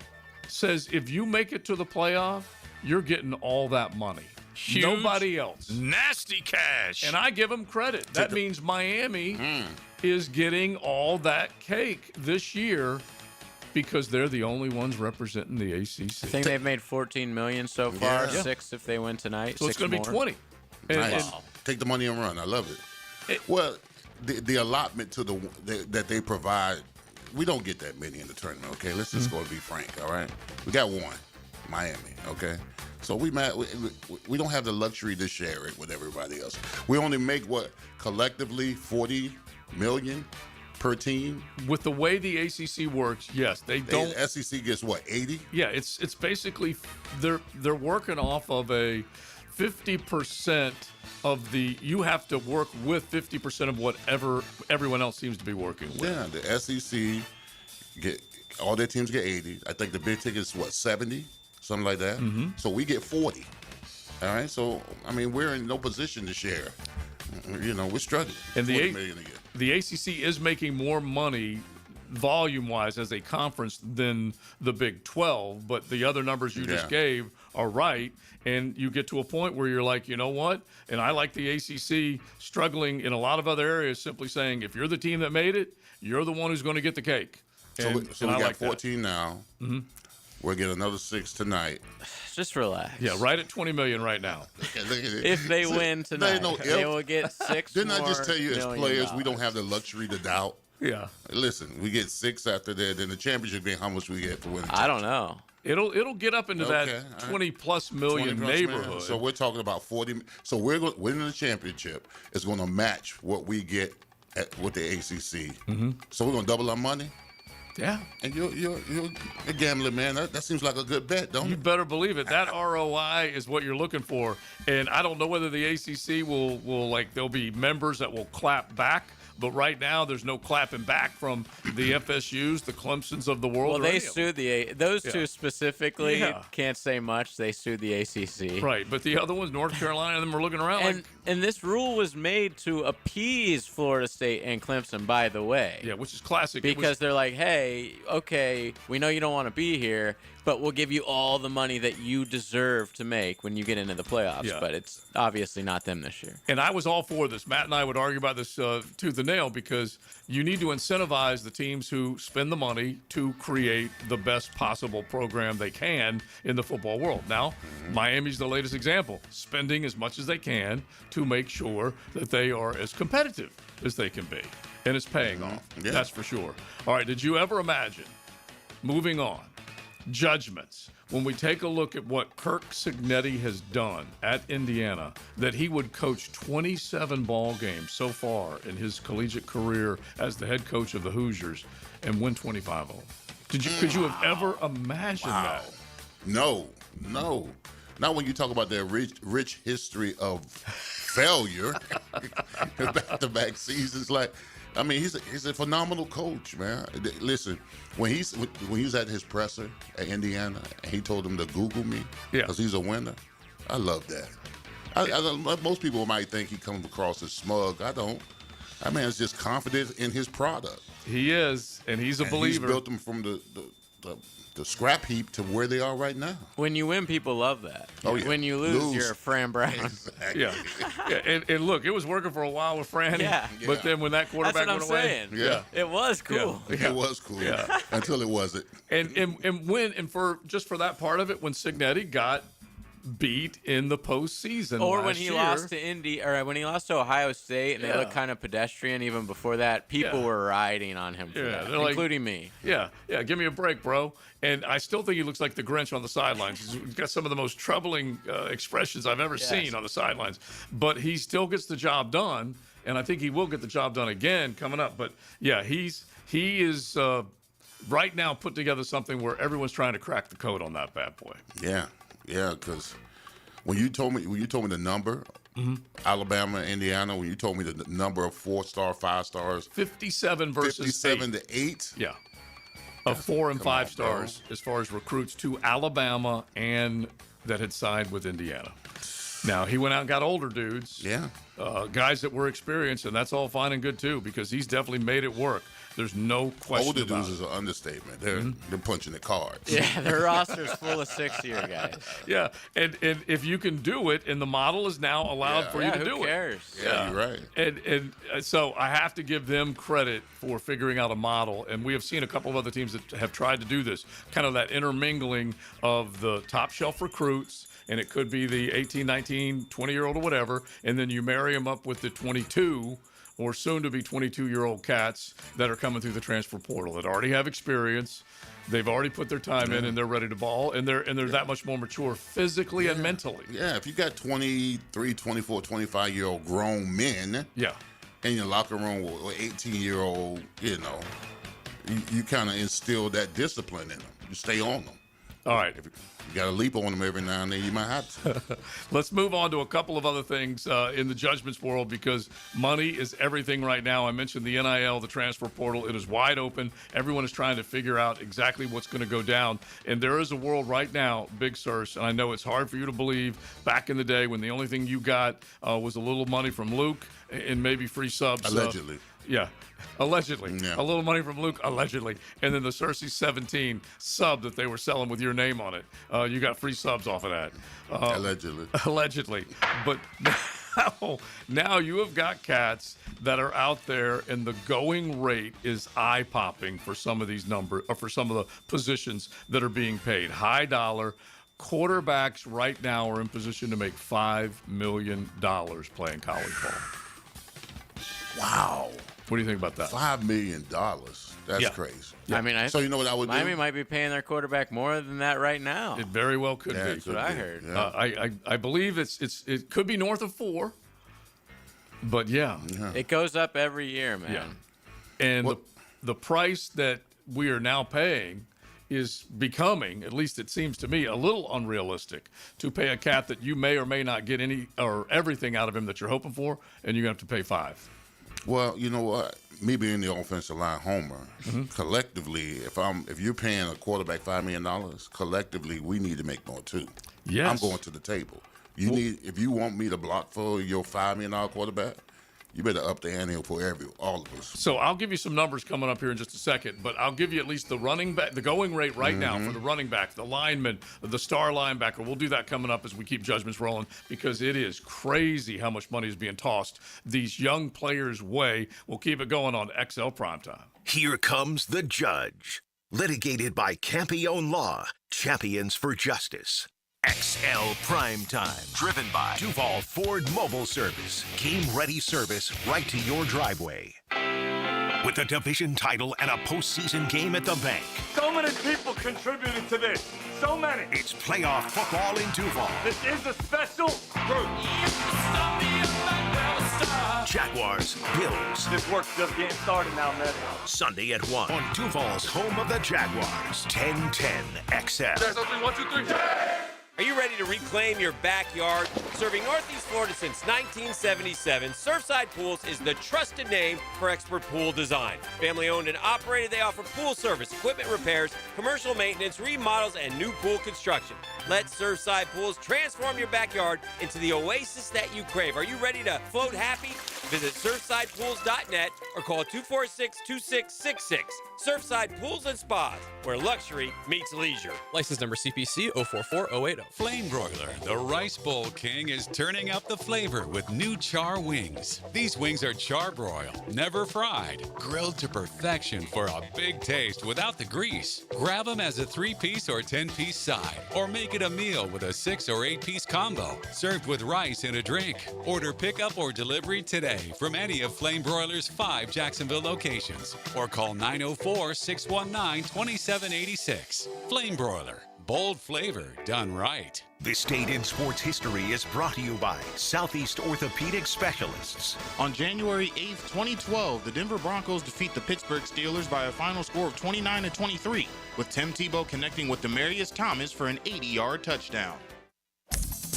says if you make it to the playoff, you're getting all that money. Huge, nobody else. Nasty cash. And I give them credit. That means Miami is getting all that cake this year because they're the only ones representing the ACC. I think they've made $14 million so far. Yeah. 6 if they win tonight. So it's going to be 20. Nice. Take the money and run. I love it. Well, the allotment to that they provide, we don't get that many in the tournament. Okay, let's just go and be frank. All right, we got one, Miami. Okay, so we don't have the luxury to share it with everybody else. We only make what collectively $40 million per team. With the way the ACC works, yes, they don't. SEC gets what, 80? Yeah, it's basically they're working off of a 50% of the. You have to work with 50% of whatever everyone else seems to be working with. Yeah, the SEC get all their teams get 80. I think the big ticket is what, 70, something like that. So we get 40. All right, so I mean we're in no position to share. You know, we're struggling. And $40 million a year. the ACC is making more money volume-wise as a conference than the Big 12, but the other numbers you just gave are right, and you get to a point where you're like, you know what? And I like the ACC struggling in a lot of other areas, simply saying, if you're the team that made it, you're the one who's going to get the cake. So we I got like 14 now. We'll get another 6 tonight. Just relax. Yeah, right at $20 million right now. If they win tonight, they will get 6 Didn't more I just tell you, as million players, dollars. we don't have the luxury to doubt? Yeah. Listen, we get 6 after that. Then the championship game, how much we get for winning? I don't know. It'll get up into that 20+ million 20+ neighborhood. million. So we're talking about 40. So we're winning the championship is going to match what we get with the ACC. So we're going to double our money. Yeah. And you're a gambling man. That seems like a good bet, don't You it? better believe it. That ROI is what you're looking for. And I don't know whether the ACC will there'll be members that will clap back. But right now, there's no clapping back from the FSUs, the Clemsons of the world. Well, they sued those two specifically. Yeah. Can't say much. They sued the ACC. Right, but the other ones, North Carolina, and them are looking around And this rule was made to appease Florida State and Clemson, by the way. Yeah, which is classic. Because they're like, hey, okay, we know you don't want to be here, but we'll give you all the money that you deserve to make when you get into the playoffs. Yeah. But it's obviously not them this year. And I was all for this. Matt and I would argue about this tooth and nail because you need to incentivize the teams who spend the money to create the best possible program they can in the football world. Now, Miami's the latest example, spending as much as they can to make sure that they are as competitive as they can be. And it's paying off. Yeah. That's for sure. All right, did you ever imagine, moving on, judgments, when we take a look at what Kirk Cignetti has done at Indiana, that he would coach 27 ball games so far in his collegiate career as the head coach of the Hoosiers and win 25 of them? Could you have ever imagined that? No. Not when you talk about their rich history of failure, back-to-back seasons. Like, I mean, he's a phenomenal coach, man. Listen, when he was at his presser at Indiana, and he told him to Google me because he's a winner. I love that. Most people might think he comes across as smug. I don't. That man's just confident in his product. He is, and he's a believer. He's built them from the scrap heap to where they are right now. When you win, people love that. Oh, yeah. When you lose, you're a Fran Brown. Exactly. Yeah. And look, it was working for a while with Franny. Yeah. But then when that quarterback That's what went I'm away, saying. It was cool. It was cool. Yeah. Until it wasn't. And for that part of it, when Cignetti got beat in the postseason, Or last when he year, lost to Indy, or when he lost to Ohio State, and they looked kind of pedestrian even before that, people were riding on him for that, they're like, including me. Yeah, give me a break, bro. And I still think he looks like the Grinch on the sidelines. He's got some of the most troubling expressions I've ever seen on the sidelines. But he still gets the job done, and I think he will get the job done again coming up. But yeah, he is right now put together something where everyone's trying to crack the code on that bad boy. Yeah, because When you told me the number, Alabama, Indiana, when you told me the number of 4-star, 5 stars, 57 versus 57 to 8. Yeah. Of 4 and 5 stars as far as recruits to Alabama and that had signed with Indiana. Now, he went out and got older dudes. Yeah. Guys that were experienced, and that's all fine and good, too, because he's definitely made it work. There's no question older about dudes it. is an understatement. They're punching the cards. Yeah, their roster's full of 6-year guys. Yeah, and if you can do it, and the model is now allowed for you to do who cares? it. Yeah, you're right. And so I have to give them credit for figuring out a model. And we have seen a couple of other teams that have tried to do this, kind of that intermingling of the top shelf recruits, and it could be the 18, 19, 20-year-old or whatever, and then you marry them up with the 22 or soon-to-be 22-year-old cats that are coming through the transfer portal that already have experience. They've already put their time in, and they're ready to ball, and they're that much more mature physically and mentally. Yeah, if you got 23, 24, 25-year-old grown men in your locker room with 18-year-old, you kind of instill that discipline in them. You stay on them. All right. If you got to leap on them every now and then, you might have to. Let's move on to a couple of other things in the judgments world, because money is everything right now. I mentioned the NIL, the transfer portal. It is wide open. Everyone is trying to figure out exactly what's going to go down. And there is a world right now, Big Sirs, and I know it's hard for you to believe, back in the day when the only thing you got was a little money from Luke and maybe free subs. Allegedly. Yeah, allegedly. Yeah. A little money from Luke, allegedly. And then the Cersei 17 sub that they were selling with your name on it. You got free subs off of that. Allegedly. Allegedly. But now you have got cats that are out there, and the going rate is eye-popping for some of these numbers, or for some of the positions that are being paid. High dollar. Quarterbacks right now are in position to make $5 million playing college ball. Wow. What do you think about that? $5 million. That's crazy. Yeah. I mean, so you know what I would Miami do? might be paying their quarterback more than that right now. It very well could be. That's what I heard. Yeah. I believe it could be north of 4, but it goes up every year, man. Yeah. And the price that we are now paying is becoming, at least it seems to me, a little unrealistic to pay a cat that you may or may not get any or everything out of him that you're hoping for, and you're going to have to pay $5. Well, you know what? Me being the offensive line homer, collectively, if you're paying a quarterback $5 million, collectively we need to make more too. Yes. I'm going to the table. If you want me to block for your $5 million quarterback, you better up the ante for all of us. So I'll give you some numbers coming up here in just a second, but I'll give you at least the running back, the going rate right now for the running back, the lineman, the star linebacker. We'll do that coming up as we keep judgments rolling, because it is crazy how much money is being tossed these young players' way. We'll keep it going on XL Primetime. Here comes the judge. Litigated by Campione Law, champions for justice. XL Primetime, driven by Duval Ford Mobile Service. Game-ready service right to your driveway. With a division title and a postseason game at the bank. So many people contributed to this. So many. It's playoff football in Duval. This is a special group. Jaguars, Bills. This work's just getting started now, man. Sunday at 1 on Duval's home of the Jaguars. 1010 XL. There's only 1, 2, 3. Are you ready to reclaim your backyard? Serving Northeast Florida since 1977, Surfside Pools is the trusted name for expert pool design. Family owned and operated, they offer pool service, equipment repairs, commercial maintenance, remodels, and new pool construction. Let Surfside Pools transform your backyard into the oasis that you crave. Are you ready to float happy? Visit surfsidepools.net or call 246-2666. Surfside Pools and Spas, where luxury meets leisure. License number CPC 044080. Flame Broiler, the Rice Bowl King, is turning up the flavor with new char wings. These wings are charbroiled, never fried, grilled to perfection for a big taste without the grease. Grab them as a 3-piece or 10-piece side, or make it a meal with a 6 or 8-piece combo, served with rice and a drink. Order pickup or delivery today from any of Flame Broiler's 5 Jacksonville locations, or call 904-619-2786. Flame Broiler. Bold flavor done right. This date in sports history is brought to you by Southeast Orthopedic Specialists. On January 8th, 2012, the Denver Broncos defeat the Pittsburgh Steelers by a final score of 29-23, with Tim Tebow connecting with Demaryius Thomas for an 80-yard touchdown.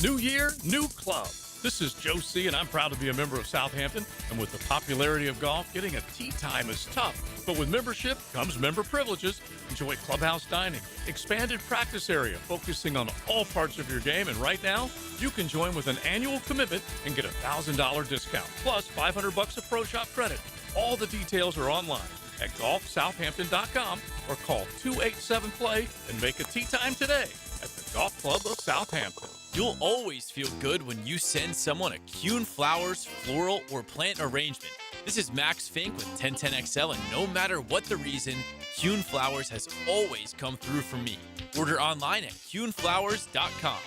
New year, new club. This is Joe C., and I'm proud to be a member of Southampton. And with the popularity of golf, getting a tee time is tough. But with membership comes member privileges. Enjoy clubhouse dining, expanded practice area, focusing on all parts of your game. And right now, you can join with an annual commitment and get a $1,000 discount, plus $500 of Pro Shop credit. All the details are online at golfsouthampton.com or call 287-PLAY and make a tee time today at the Golf Club of Southampton. You'll always feel good when you send someone a Kuhn Flowers floral or plant arrangement. This is Max Fink with 1010XL, and no matter what the reason, Kuhn Flowers has always come through for me. Order online at kuhnflowers.com.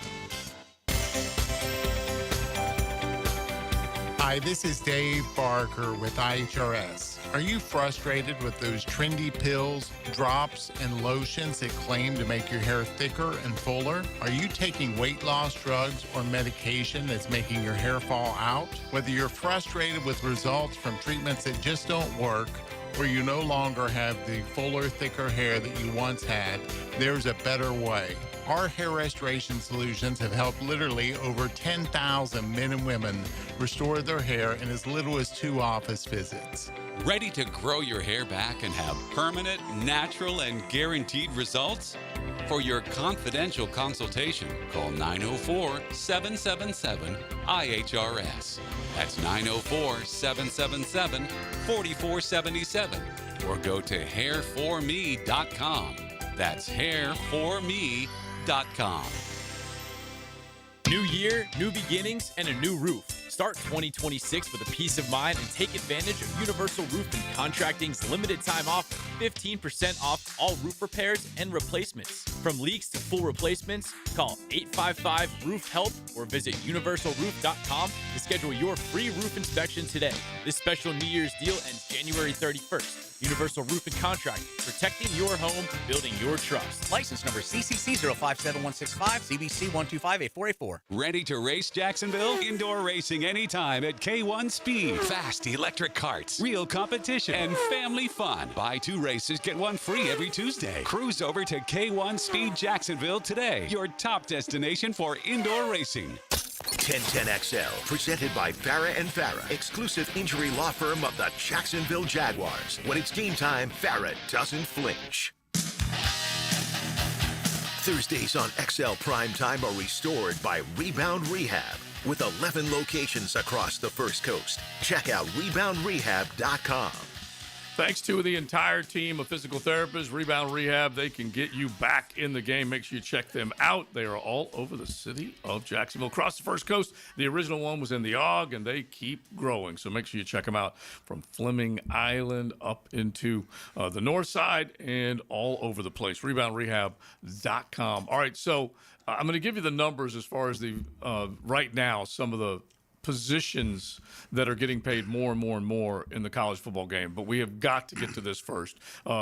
Hi, this is Dave Barker with IHRS. Are you frustrated with those trendy pills, drops, and lotions that claim to make your hair thicker and fuller? Are you taking weight loss drugs or medication that's making your hair fall out? Whether you're frustrated with results from treatments that just don't work, or you no longer have the fuller, thicker hair that you once had, there's a better way. Our hair restoration solutions have helped literally over 10,000 men and women restore their hair in as little as 2 office visits. Ready to grow your hair back and have permanent, natural, and guaranteed results? For your confidential consultation, call 904-777-IHRS. That's 904-777-4477. Or go to hairforme.com. That's hairforme.com. New year, new beginnings, and a new roof. Start 2026 with a peace of mind and take advantage of Universal Roof and Contracting's limited time offer. 15% off all roof repairs and replacements. From leaks to full replacements, call 855-ROOF-HELP or visit universalroof.com to schedule your free roof inspection today. This special New Year's deal ends January 31st. Universal Roof and Contracting, protecting your home, building your trust. License number CCC 057165, CBC 1258484. Ready to race, Jacksonville? Indoor racing anytime at K1 Speed. Fast electric carts, real competition, and family fun. Buy 2 races, get 1 free every Tuesday. Cruise over to K1 Speed Jacksonville today. Your top destination for indoor racing. 1010XL, presented by Farah and Farah, exclusive injury law firm of the Jacksonville Jaguars. When it's game time, Farah doesn't flinch. Thursdays on XL Primetime are restored by Rebound Rehab, with 11 locations across the First Coast. Check out reboundrehab.com. Thanks to the entire team of physical therapists, Rebound Rehab, they can get you back in the game. Make sure you check them out. They are all over the city of Jacksonville. Across the First Coast, the original one was in the AUG, and they keep growing. So make sure you check them out from Fleming Island up into the north side and all over the place. ReboundRehab.com. All right, so I'm going to give you the numbers as far as the right now, some of the positions that are getting paid more and more and more in the college football game. But we have got to get to this first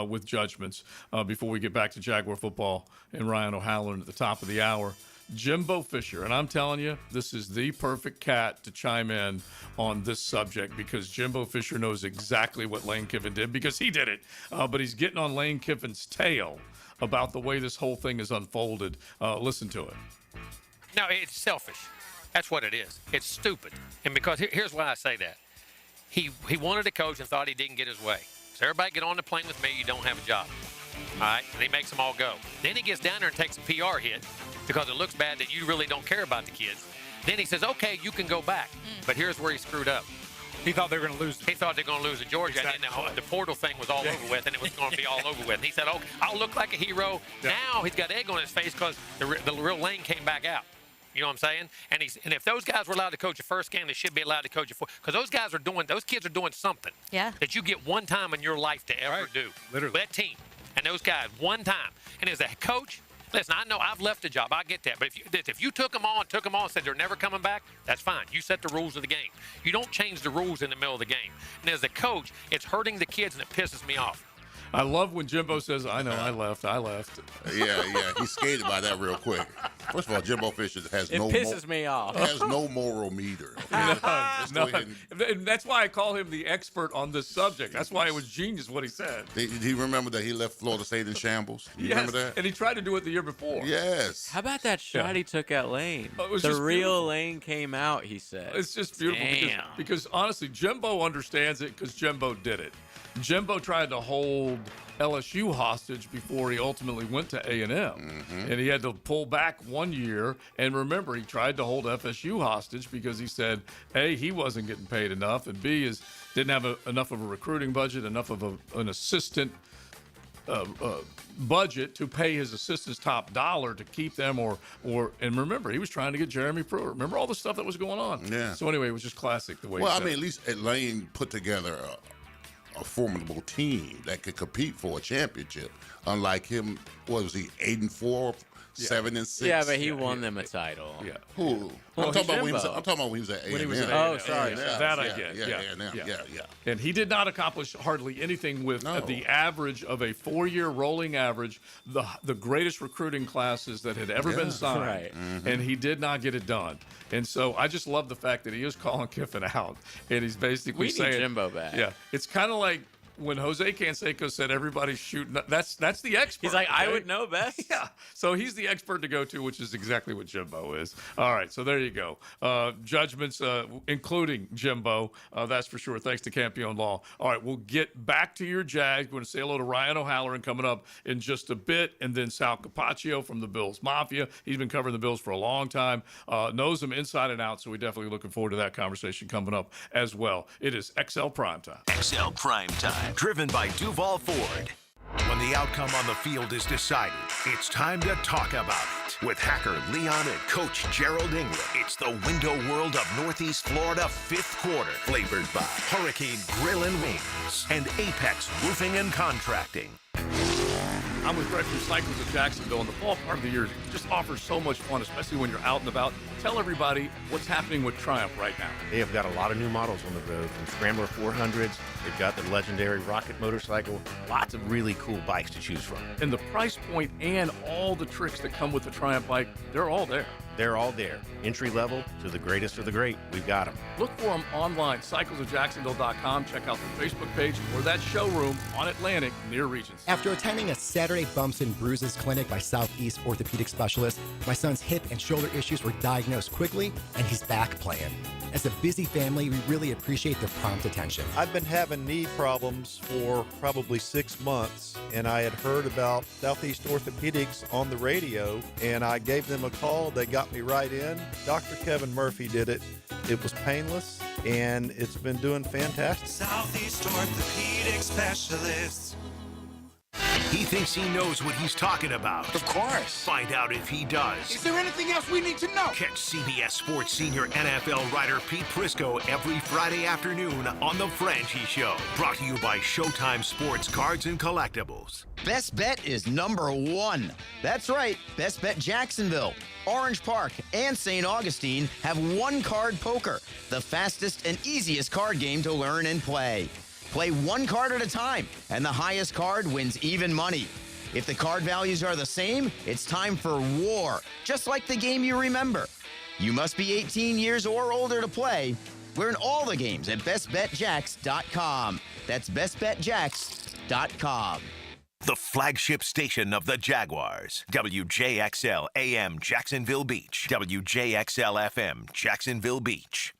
with judgments before we get back to Jaguar football and Ryan O'Halloran at the top of the hour. Jimbo Fisher, and I'm telling you, this is the perfect cat to chime in on this subject because Jimbo Fisher knows exactly what Lane Kiffin did because he did it. But he's getting on Lane Kiffin's tail about the way this whole thing is unfolded. Listen to it. No, it's selfish. That's what it is. It's stupid. And because here's why I say that. He wanted to coach and thought he didn't get his way. So everybody get on the plane with me, you don't have a job. All right? And he makes them all go. Then he gets down there and takes a PR hit because it looks bad that you really don't care about the kids. Then he says, okay, you can go back. But here's where he screwed up. He thought they were going to lose. He thought they were going to lose to Georgia, Exactly. and then the portal thing was all over with, and it was going to be all over with. And he said, "Oh, I'll look like a hero." Yeah. Now he's got egg on his face because the real Lane came back out. You know what I'm saying? And if those guys were allowed to coach the first game, they should be allowed to coach the fourth. Because those kids are doing something. Yeah. That you get one time in your life to ever do. Literally. That team and those guys one time. And as a coach, listen, I know I've left a job. I get that. But if you took them on and said they're never coming back, that's fine. You set the rules of the game. You don't change the rules in the middle of the game. And as a coach, it's hurting the kids and it pisses me off. I love when Jimbo says, I know, I left. Yeah, he skated by that real quick. First of all, Jimbo Fisher has It no pisses me off. Has no moral meter. Okay? Let's go ahead And that's why I call him the expert on this subject. That's why it was genius what he said. Do you remember that he left Florida State in shambles? You remember that? And he tried to do it the year before. Yes. How about that shot he took at Lane? Oh, it was the just real beautiful. Lane came out, he said. It's just beautiful Damn. because honestly, Jimbo understands it because Jimbo did it. Jimbo tried to hold LSU hostage before he ultimately went to A&M. And he had to pull back 1 year. And remember, he tried to hold FSU hostage because he said, A, he wasn't getting paid enough, and B, didn't have enough of a recruiting budget, enough of an assistant budget to pay his assistants top dollar to keep them and remember, he was trying to get Jeremy Pruitt. Remember all the stuff that was going on? Yeah. So anyway, it was just classic the way Well, he I said mean, it. at least Lane put together a formidable team that could compete for a championship. Unlike him, what was he, 8-4, 7-6? Yeah, but he won them a title. Yeah. Who? I'm talking about when he was at A&M. When he was at Oh, A&M. sorry. That I get. Yeah. And he did not accomplish hardly anything with the average of a 4-year rolling average, the greatest recruiting classes that had ever been signed. Right. And he did not get it done. And so I just love the fact that he is calling Kiffin out. And he's basically We need saying, Jimbo back. Yeah. It's kind of like when Jose Canseco said everybody's shooting, that's the expert. He's like, I okay? would know best. Yeah. So he's the expert to go to, which is exactly what Jimbo is. All right. So there you go. Judgments, including Jimbo, that's for sure. Thanks to Campione Law. All right. We'll get back to your Jags. We're going to say hello to Ryan O'Halloran coming up in just a bit. And then Sal Capaccio from the Bills Mafia. He's been covering the Bills for a long time, knows them inside and out. So we're definitely looking forward to that conversation coming up as well. It is XL Primetime. XL Primetime, driven by Duval Ford. When the outcome on the field is decided, it's time to talk about it. With hacker Leon and coach Gerald England, it's the window world of Northeast Florida fifth quarter, flavored by Hurricane Grill and Wings and Apex Roofing and Contracting. I'm with Refuge Cycles of Jacksonville, and the fall part of the year just offers so much fun, especially when you're out and about. Tell everybody what's happening with Triumph right now. They have got a lot of new models on the road, from Scrambler 400s. They've got the legendary Rocket motorcycle. Lots of really cool bikes to choose from. And the price point and all the tricks that come with the Triumph bike, they're all there. They're all there. Entry level to the greatest of the great. We've got them. Look for them online, cyclesofjacksonville.com. Check out their Facebook page or that showroom on Atlantic near Regents. After attending a Saturday Bumps and Bruises clinic by Southeast orthopedic specialists, my son's hip and shoulder issues were diagnosed quickly, and he's back playing. As a busy family, we really appreciate their prompt attention. I've been having knee problems for probably 6 months, and I had heard about Southeast Orthopedics on the radio, and I gave them a call. They got me right in. Dr. Kevin Murphy did it. It was painless, and it's been doing fantastic. Southeast Orthopedic Specialists. He thinks he knows what he's talking about. Of course. Find out if he does. Is there anything else we need to know? Catch CBS Sports senior NFL writer Pete Prisco every Friday afternoon on The Franchi Show. Brought to you by Showtime Sports Cards and Collectibles. Best Bet is #1. That's right, Best Bet Jacksonville, Orange Park, and St. Augustine have one-card poker, the fastest and easiest card game to learn and play. Play one card at a time, and the highest card wins even money. If the card values are the same, it's time for war, just like the game you remember. You must be 18 years or older to play. Learn all the games at bestbetjacks.com. That's bestbetjacks.com. The flagship station of the Jaguars. WJXL AM Jacksonville Beach. WJXL FM Jacksonville Beach.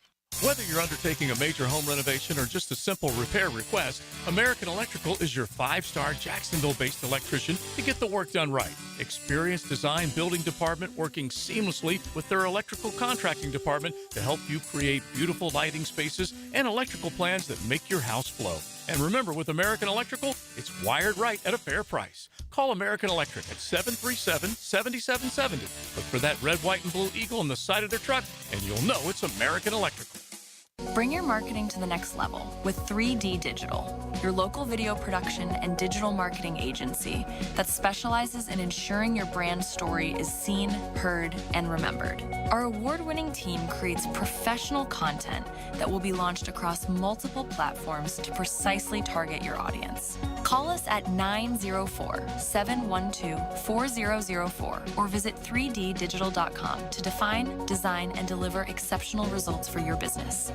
Whether you're undertaking a major home renovation or just a simple repair request, American Electrical is your 5-star Jacksonville-based electrician to get the work done right. Experienced design building department working seamlessly with their electrical contracting department to help you create beautiful lighting spaces and electrical plans that make your house flow. And remember, with American Electrical, it's wired right at a fair price. Call American Electric at 737-7770. Look for that red, white, and blue eagle on the side of their truck, and you'll know it's American Electrical. Bring your marketing to the next level with 3D Digital, your local video production and digital marketing agency that specializes in ensuring your brand story is seen, heard, and remembered. Our award-winning team creates professional content that will be launched across multiple platforms to precisely target your audience. Call us at 904-712-4004 or visit 3ddigital.com to define, design, and deliver exceptional results for your business.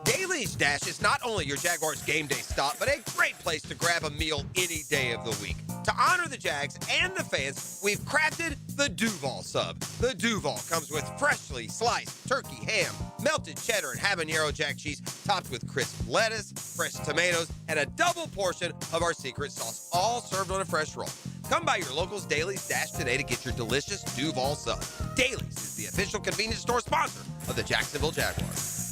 Daly's Dash is not only your Jaguars game day stop, but a great place to grab a meal any day of the week. To honor the Jags and the fans, we've crafted the Duval Sub. The Duval comes with freshly sliced turkey ham, melted cheddar and habanero jack cheese, topped with crisp lettuce, fresh tomatoes, and a double portion of our secret sauce, all served on a fresh roll. Come by your local's Daly's Dash today to get your delicious Duval Sub. Daly's is the official convenience store sponsor of the Jacksonville Jaguars.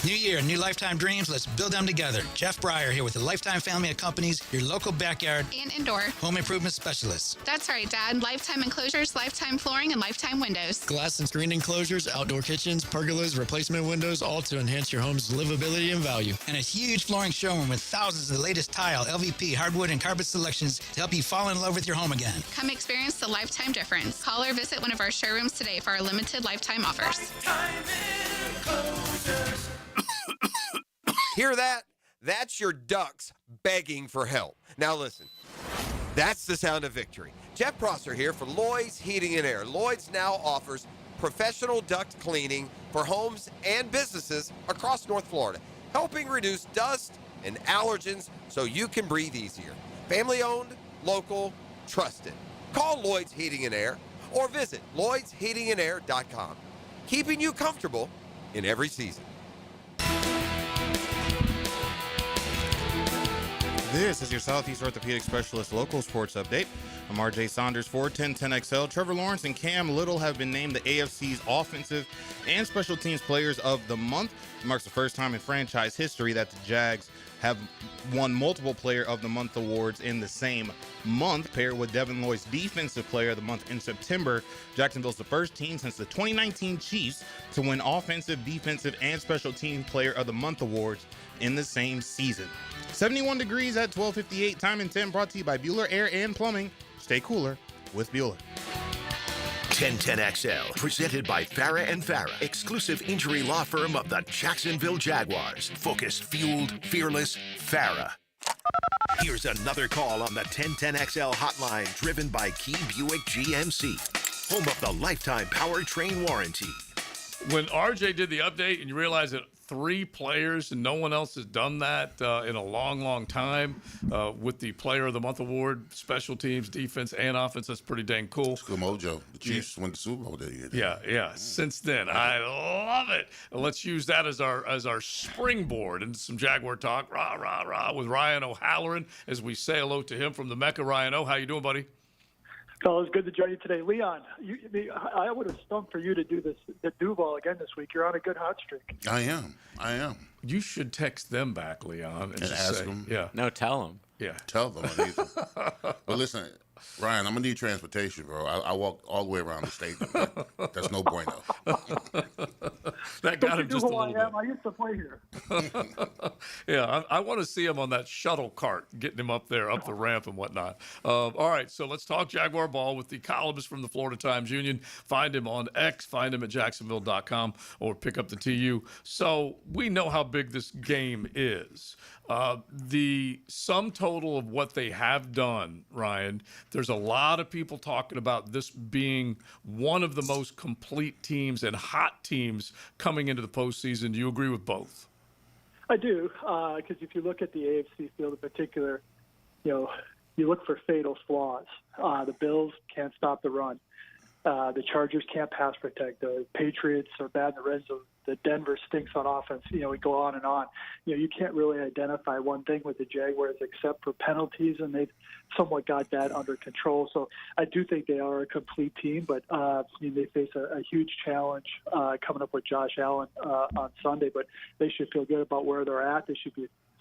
New year, new lifetime dreams. Let's build them together. Jeff Breyer here with the Lifetime family of companies, your local backyard and indoor home improvement specialists. That's right, Dad. Lifetime enclosures, lifetime flooring, and lifetime windows. Glass and screen enclosures, outdoor kitchens, pergolas, replacement windows, all to enhance your home's livability and value. And a huge flooring showroom with thousands of the latest tile, LVP, hardwood, and carpet selections to help you fall in love with your home again. Come experience the Lifetime difference. Call or visit one of our showrooms today for our limited lifetime offers. Hear that? That's your ducks begging for help. Now listen, that's the sound of victory. Jeff Prosser here for Lloyd's Heating and Air. Lloyd's now offers professional duct cleaning for homes and businesses across North Florida, helping reduce dust and allergens so you can breathe easier. Family owned, local, trusted. Call Lloyd's Heating and Air or visit lloydsheatingandair.com. Keeping you comfortable in every season. This is your Southeast Orthopedic Specialist local sports update. I'm RJ Saunders for 1010XL. Trevor Lawrence and Cam Little have been named the AFC's Offensive and Special Teams Players of the Month. It marks the first time in franchise history that the Jags have won multiple Player of the Month awards in the same month, paired with Devin Lloyd's Defensive Player of the Month in September. Jacksonville's the first team since the 2019 Chiefs to win Offensive, Defensive, and Special Team Player of the Month awards in the same season. 71 degrees at 12:58. Time and 10 brought to you by Bueller Air and Plumbing. Stay cooler with Bueller. 1010XL, presented by Farah and Farah, exclusive injury law firm of the Jacksonville Jaguars. Focused, fueled, fearless, Farah. Here's another call on the 1010XL hotline, driven by Key Buick GMC, home of the lifetime powertrain warranty. When RJ did the update and you realize that 3 players and no one else has done that in a long, long time with the Player of the Month award, special teams, defense, and offense, that's pretty dang cool. It's good mojo. The Chiefs won the Super Bowl that year. Yeah. Since then, I love it. Let's use that as our springboard into some Jaguar talk. Rah, rah, rah, with Ryan O'Halloran as we say hello to him from the Mecca. Ryan O, how you doing, buddy? Fellas, good to join you today. Leon, I would have stunk for you to do the Duval again this week. You're on a good hot streak. I am. You should text them back, Leon, and just ask say, them. Yeah. No, tell them. Yeah. Tell them. I need them. But listen, Ryan, I'm going to need transportation, bro. I walk all the way around the stadium. That's no bueno. That got him just a little bit. I used to play here. Yeah, I want to see him on that shuttle cart, getting him up there, up the ramp and whatnot. All right, so let's talk Jaguar ball with the columnist from the Florida Times-Union. Find him on X, find him at jacksonville.com, or pick up the TU. So we know how big this game is. The sum total of what they have done, Ryan, there's a lot of people talking about this being one of the most complete teams and hot teams coming into the postseason. Do you agree with both? I do, because if you look at the AFC field in particular, you look for fatal flaws. The Bills can't stop the run. The Chargers can't pass protect. The Patriots are bad in the red zone. The Denver stinks on offense. We go on and on. You can't really identify one thing with the Jaguars except for penalties, and they've somewhat got that under control. So I do think they are a complete team, but they face a huge challenge coming up with Josh Allen on Sunday. But they should feel good about where they're at. They should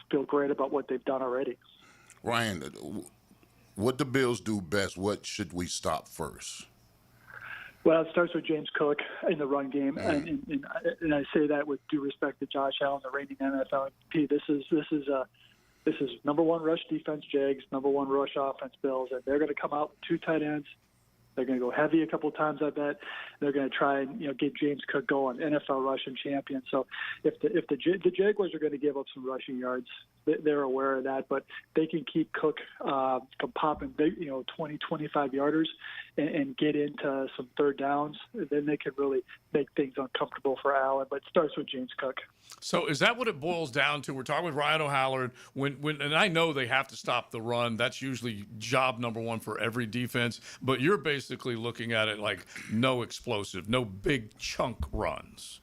feel great about what they've done already. Ryan, what the Bills do best, what should we stop first? Well, it starts with James Cook in the run game, and I say that with due respect to Josh Allen, the reigning NFL MVP. This is number one rush defense, Jags, number one rush offense, Bills, and they're going to come out with 2 tight ends. They're going to go heavy a couple of times, I bet. They're going to try and get James Cook going, NFL rushing champion. So if the Jaguars are going to give up some rushing yards, they're aware of that. But they can keep Cook from popping big, 20, 25 yarders and get into some third downs. Then they can really make things uncomfortable for Allen. But it starts with James Cook. So is that what it boils down to? We're talking with Ryan O'Halloran. And I know they have to stop the run. That's usually job number one for every defense. But you're basically looking at it like no explosive, no big chunk runs.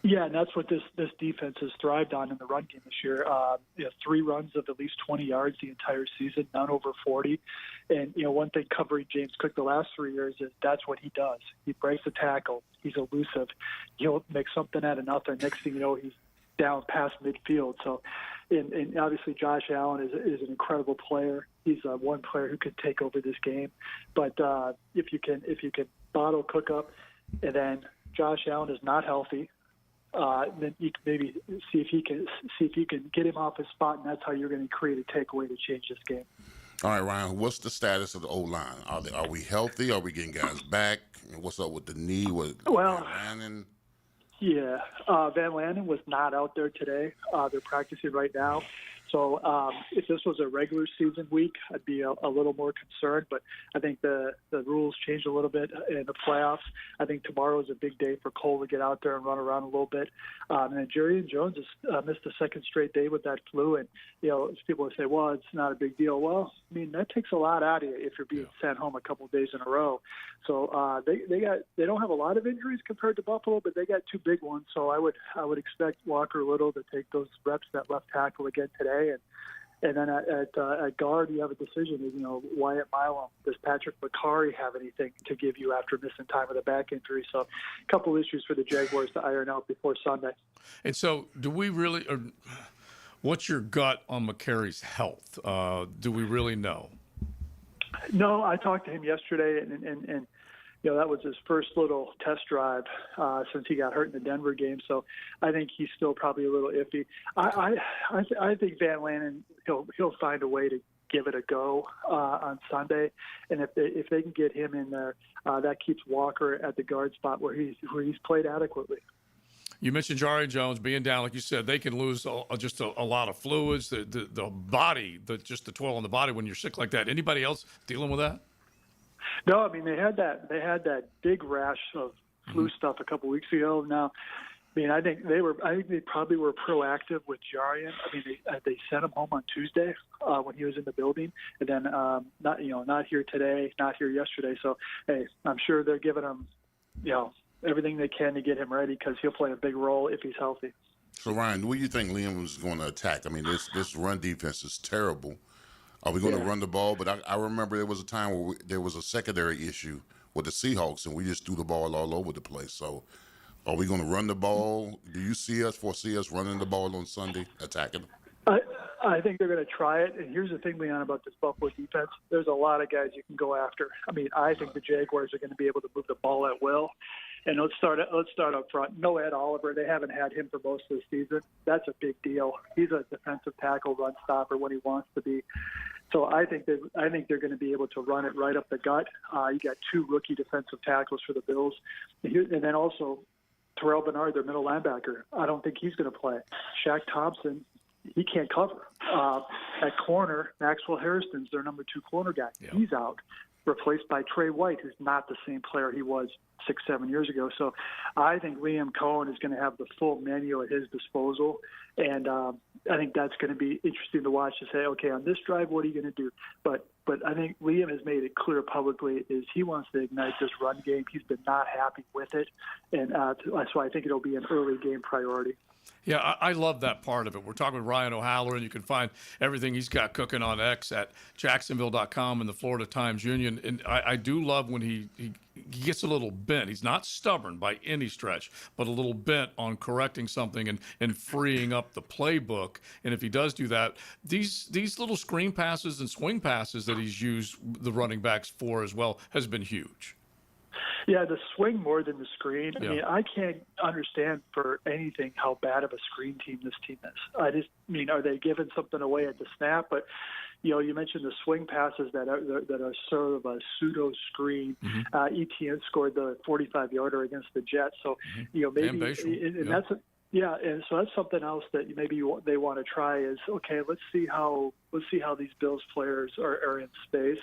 Yeah, and that's what this defense has thrived on in the run game this year. 3 runs of at least 20 yards the entire season, none over 40. And, one thing covering James Cook the last 3 years is that's what he does. He breaks a tackle. He's elusive. He'll make something out of nothing. Next thing you know, he's down past midfield. So, and obviously Josh Allen is an incredible player. He's one player who could take over this game. But if you can bottle Cook up, and then Josh Allen is not healthy, then you can maybe see if you can get him off his spot, and that's how you're going to create a takeaway to change this game. All right, Ryan, what's the status of the O-line? Are we healthy? Are we getting guys back? What's up with the knee? Van Lanen was not out there today. They're practicing right now. So if this was a regular season week, I'd be a little more concerned. But I think the rules changed a little bit in the playoffs. I think tomorrow is a big day for Cole to get out there and run around a little bit. And then Jerry Jones has missed a second straight day with that flu. And, people say, well, it's not a big deal. Well, I mean, that takes a lot out of you if you're being sent home a couple of days in a row. So they don't have a lot of injuries compared to Buffalo, but they got 2 big ones. So I would expect Walker Little to take those reps at left tackle again today. And then at guard, you have a decision. Wyatt Milam, does Patrick McCarry have anything to give you after missing time with a back injury? So a couple issues for the Jaguars to iron out before Sunday. And so do we really what's your gut on McCarry's health? Do we really know? No, I talked to him yesterday, and that was his first little test drive since he got hurt in the Denver game. So I think he's still probably a little iffy. I think Van Lanen, he'll find a way to give it a go on Sunday, and if they can get him in there, that keeps Walker at the guard spot where he's played adequately. You mentioned Jari Jones being down, like you said. They can lose just a lot of fluids, the body, just the toil on the body when you're sick like that. Anybody else dealing with that? No, I mean they had that big rash of flu stuff a couple weeks ago. Now, I mean I think they probably were proactive with Jarian. I mean they sent him home on Tuesday when he was in the building, and then not here today, not here yesterday. So hey, I'm sure they're giving him everything they can to get him ready because he'll play a big role if he's healthy. So Ryan, what do you think Liam was going to attack? I mean this run defense is terrible. Are we going to run the ball? But I remember there was a time where there was a secondary issue with the Seahawks, and we just threw the ball all over the place. So are we going to run the ball? Do you foresee us running the ball on Sunday, attacking them? I think they're going to try it. And here's the thing, Leon, about this Buffalo defense. There's a lot of guys you can go after. I mean, I think the Jaguars are going to be able to move the ball at will. And let's start up front. No Ed Oliver. They haven't had him for most of the season. That's a big deal. He's a defensive tackle, run stopper when he wants to be. So I think they're going to be able to run it right up the gut. You got 2 rookie defensive tackles for the Bills, and then also Terrell Bernard, their middle linebacker. I don't think he's going to play. Shaq Thompson, he can't cover. At corner, Maxwell Harrison's their number 2 corner guy. Yeah. He's out, replaced by Trey White, who's not the same player he was 6-7 years ago. So I think Liam Cohen is going to have the full menu at his disposal. And I think that's going to be interesting to watch to say, okay, on this drive, what are you going to do? But I think Liam has made it clear publicly is he wants to ignite this run game. He's been not happy with it. And that's why I think it'll be an early game priority. Yeah, I love that part of it. We're talking with Ryan O'Halloran. You can find everything he's got cooking on X at Jacksonville.com and the Florida Times-Union. And I do love when he gets a little bent. He's not stubborn by any stretch, but a little bent on correcting something and freeing up the playbook. And if he does do that, these little screen passes and swing passes that he's used the running backs for as well has been huge. Yeah, the swing more than the screen. Yeah. I mean, I can't understand for anything how bad of a screen team this team is. I just mean, are they giving something away at the snap? But you mentioned the swing passes that are sort of a pseudo screen. ETN scored the 45-yarder against the Jets, so maybe that's and so that's something else that maybe they want to try is, okay, let's see how these Bills players are in space.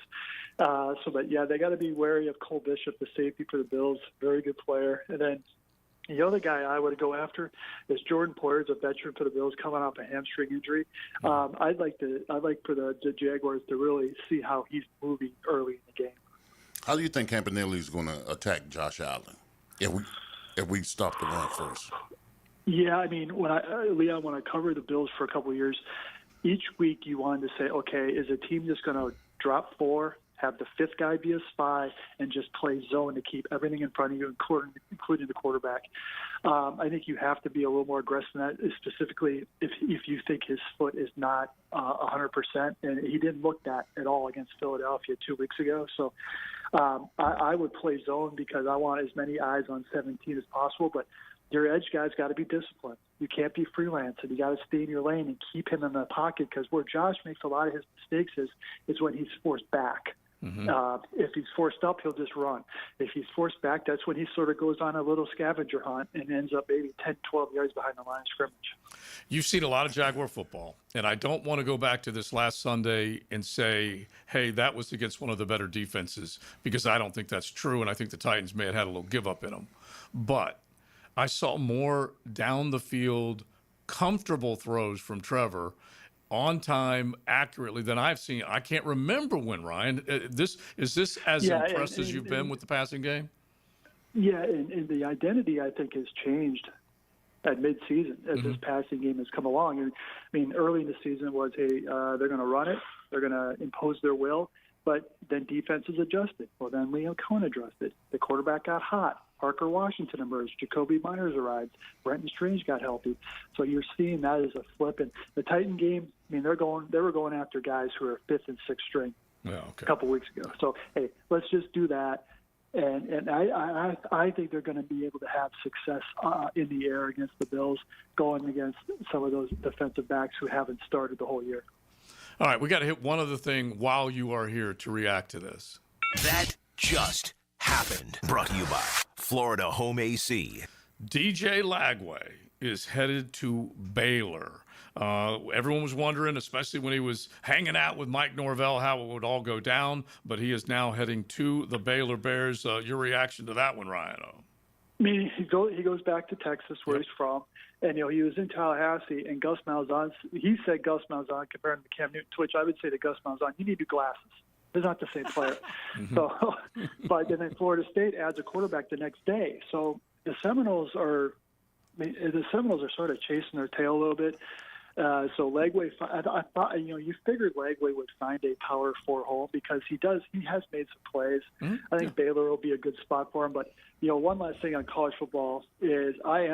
But they got to be wary of Cole Bishop, the safety for the Bills, very good player. And then the other guy I would go after is Jordan Poyer's a veteran for the Bills coming off a hamstring injury. I'd like for the Jaguars to really see how he's moving early in the game. How do you think Campanelli is going to attack Josh Allen if we stop the run first? Yeah, I mean, when I covered the Bills for a couple of years, each week you wanted to say, okay, is a team just going to drop 4, have the 5th guy be a spy, and just play zone to keep everything in front of you, including the quarterback? I think you have to be a little more aggressive than that, specifically if you think his foot is not 100%, and he didn't look that at all against Philadelphia 2 weeks ago. So I would play zone because I want as many eyes on 17 as possible, but your edge guy's got to be disciplined. You can't be freelancing. You got to stay in your lane and keep him in the pocket, because where Josh makes a lot of his mistakes is when he's forced back. If he's forced up, he'll just run. If he's forced back, that's when he sort of goes on a little scavenger hunt and ends up maybe 10, 12 yards behind the line of scrimmage. You've seen a lot of Jaguar football, and I don't want to go back to this last Sunday and say, hey, that was against one of the better defenses, because I don't think that's true, and I think the Titans may have had a little give up in them. But I saw more down the field, comfortable throws from Trevor, on time, accurately than I've seen. I can't remember when, Ryan. Is this as impressed as you've been with the passing game? Yeah, and the identity, I think, has changed at midseason as this passing game has come along. And I mean, early in the season it was, hey, they're going to run it, they're going to impose their will, but then defenses adjusted. Well, then Liam Cohen adjusted. The quarterback got hot. Parker Washington emerged. Jacoby Myers arrived. Brenton Strange got healthy. So you're seeing that as a flip. And the Titan game, I mean, they were going after guys who are 5th and 6th string a couple weeks ago. So, hey, let's just do that. And I think they're going to be able to have success in the air against the Bills, going against some of those defensive backs who haven't started the whole year. All right, we got to hit one other thing while you are here to react to this. That just happened. Brought to you by Florida Home AC. DJ Lagway is headed to Baylor. Everyone was wondering, especially when he was hanging out with Mike Norvell, how it would all go down, but he is now heading to the Baylor Bears. Your reaction to that one, Ryan? I mean, he goes back to Texas, where he's from, and he was in Tallahassee, and Gus Malzahn, he said Gus Malzahn compared him to Cam Newton, to which I would say to Gus Malzahn, you need new glasses. They're not the same player. So, but then Florida State adds a quarterback the next day. So the Seminoles are sort of chasing their tail a little bit. So Lagway, I thought, you figured Lagway would find a Power 4 home, because he has made some plays. I think Baylor will be a good spot for him. But one last thing on college football is I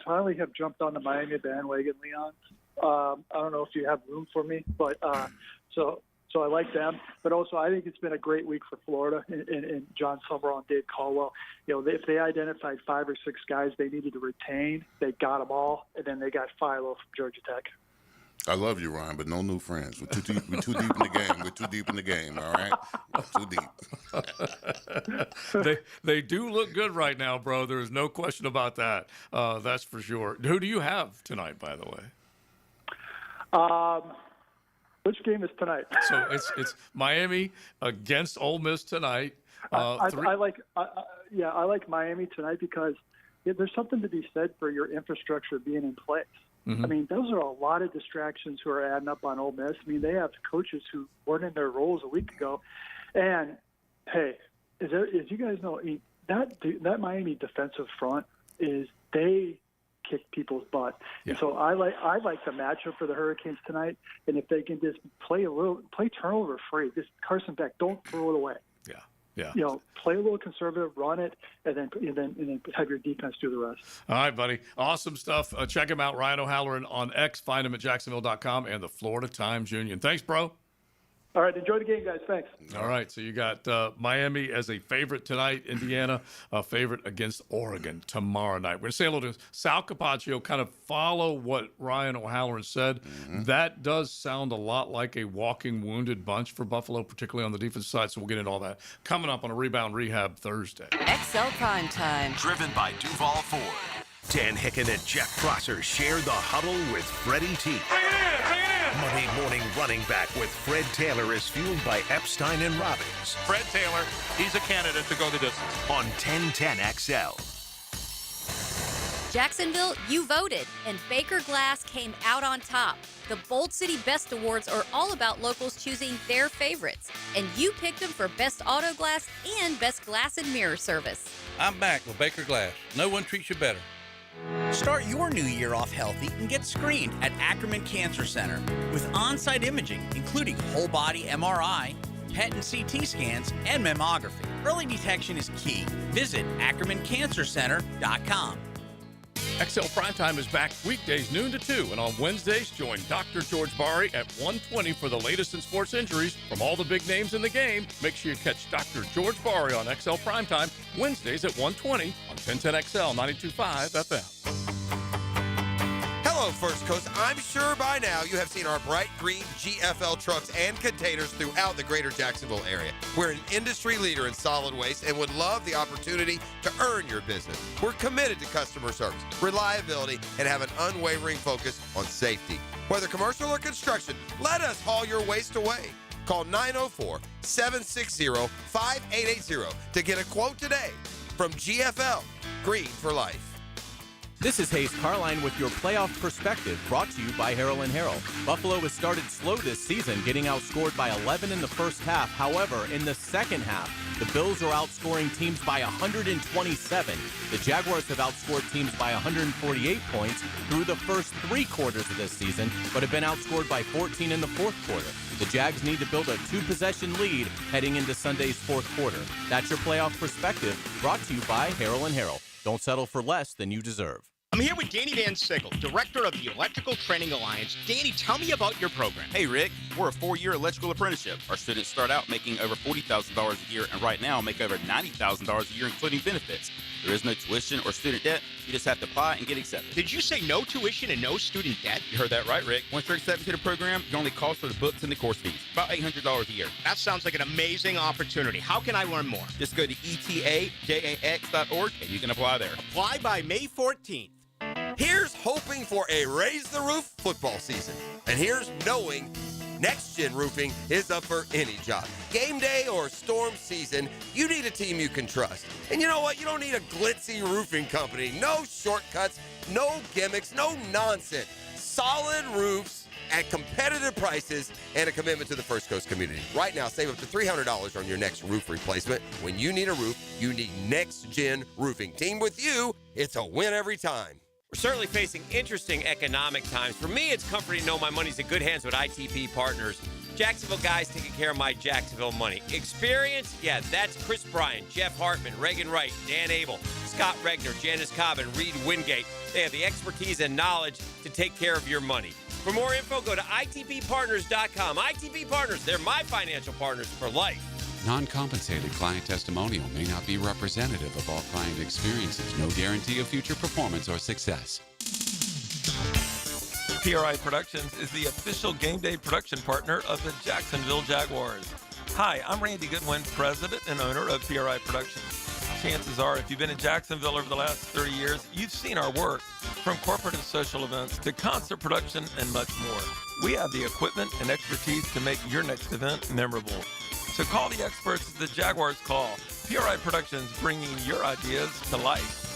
finally have jumped on the Miami bandwagon, Leon. I don't know if you have room for me, but so I like them. But also, I think it's been a great week for Florida and John Summerall and Dave Caldwell. If they identified 5 or 6 guys they needed to retain, they got them all, and then they got Philo from Georgia Tech. I love you, Ryan, but no new friends. We're too deep in the game. We're too deep in the game, all right? Too deep. They do look good right now, bro. There is no question about that. That's for sure. Who do you have tonight, by the way? Which game is tonight? So it's Miami against Ole Miss tonight. I like Miami tonight because there's something to be said for your infrastructure being in place. I mean, those are a lot of distractions who are adding up on Ole Miss. I mean, they have coaches who weren't in their roles a week ago. And, hey, as you guys know, that Miami defensive front they kick people's butt. Yeah. And so I like the matchup for the Hurricanes tonight. And if they can just play turnover free, just Carson Beck, don't throw it away. Yeah. Play a little conservative, run it, and then have your defense do the rest. All right, buddy. Awesome stuff. Check him out, Ryan O'Halloran on X. Find him at Jacksonville.com and the Florida Times Union. Thanks, bro. All All right, enjoy the game, guys. Thanks. All right, so you got Miami as a favorite tonight, Indiana a favorite against Oregon tomorrow night. We're going to say hello to Sal Capaccio, kind of follow what Ryan O'Halloran said. That does sound a lot like a walking wounded bunch for Buffalo, particularly on the defensive side, so we'll get into all that coming up on a Rebound Rehab Thursday. XL Primetime. Driven by Duval Ford. Dan Hicken and Jeff Prosser share the huddle with Freddie T. Monday morning running back with Fred Taylor is fueled by Epstein and Robbins. Fred Taylor, he's a candidate to go the distance. On 1010 XL. Jacksonville, you voted, and Baker Glass came out on top. The Bold City Best Awards are all about locals choosing their favorites, and you picked them for Best Auto Glass and Best Glass and Mirror Service. I'm back with Baker Glass. No one treats you better. Start your new year off healthy and get screened at Ackerman Cancer Center with on-site imaging, including whole body MRI, PET and CT scans, and mammography. Early detection is key. Visit AckermanCancerCenter.com. XL Primetime is back weekdays noon to 2, and on Wednesdays, join Dr. George Bari at 1:20 for the latest in sports injuries from all the big names in the game. Make sure you catch Dr. George Bari on XL Primetime Wednesdays at 1:20 on 1010 XL 92.5 FM. Hello, First Coast. I'm sure by now you have seen our bright green GFL trucks and containers throughout the greater Jacksonville area. We're an industry leader in solid waste and would love the opportunity to earn your business. We're committed to customer service, reliability, and have an unwavering focus on safety. Whether commercial or construction, let us haul your waste away. Call 904-760-5880 to get a quote today. From GFL, Green for Life. This is Hayes Carline with your playoff perspective, brought to you by Harrell & Harrell. Buffalo has started slow this season, getting outscored by 11 in the first half. However, in the second half, the Bills are outscoring teams by 127. The Jaguars have outscored teams by 148 points through the first 3 quarters of this season, but have been outscored by 14 in the fourth quarter. The Jags need to build a 2-possession lead heading into Sunday's fourth quarter. That's your playoff perspective, brought to you by Harrell & Harrell. Don't settle for less than you deserve. I'm here with Danny Van Sickle, Director of the Electrical Training Alliance. Danny, tell me about your program. Hey, Rick. We're a 4-year electrical apprenticeship. Our students start out making over $40,000 a year, and right now make over $90,000 a year, including benefits. There is no tuition or student debt. You just have to apply and get accepted. Did you say no tuition and no student debt? You heard that right, Rick. Once you're accepted to the program, your only cost for the books and the course fees. About $800 a year. That sounds like an amazing opportunity. How can I learn more? Just go to etajax.org and you can apply there. Apply by May 14th. Here's hoping for a Raise the Roof football season. And here's knowing Next Gen Roofing is up for any job. Game day or storm season, you need a team you can trust. And you know what? You don't need a glitzy roofing company. No shortcuts, no gimmicks, no nonsense. Solid roofs at competitive prices and a commitment to the First Coast community. Right now, save up to $300 on your next roof replacement. When you need a roof, you need Next Gen Roofing. Team with you, it's a win every time. We're certainly facing interesting economic times. For me, it's comforting to know my money's in good hands with ITP Partners. Jacksonville guys taking care of my Jacksonville money. Experience? Yeah, that's Chris Bryan, Jeff Hartman, Reagan Wright, Dan Abel, Scott Regner, Janice Cobb, and Reed Wingate. They have the expertise and knowledge to take care of your money. For more info, go to itppartners.com. ITP Partners, they're my financial partners for life. Non-compensated client testimonial may not be representative of all client experiences. No guarantee of future performance or success. PRI Productions is the official game day production partner of the Jacksonville Jaguars. Hi, I'm Randy Goodwin, president and owner of PRI Productions. Chances are, if you've been in Jacksonville over the last 30 years, you've seen our work, from corporate and social events to concert production and much more. We have the equipment and expertise to make your next event memorable. So call the experts at the Jaguars Call. PRI Productions, bringing your ideas to life.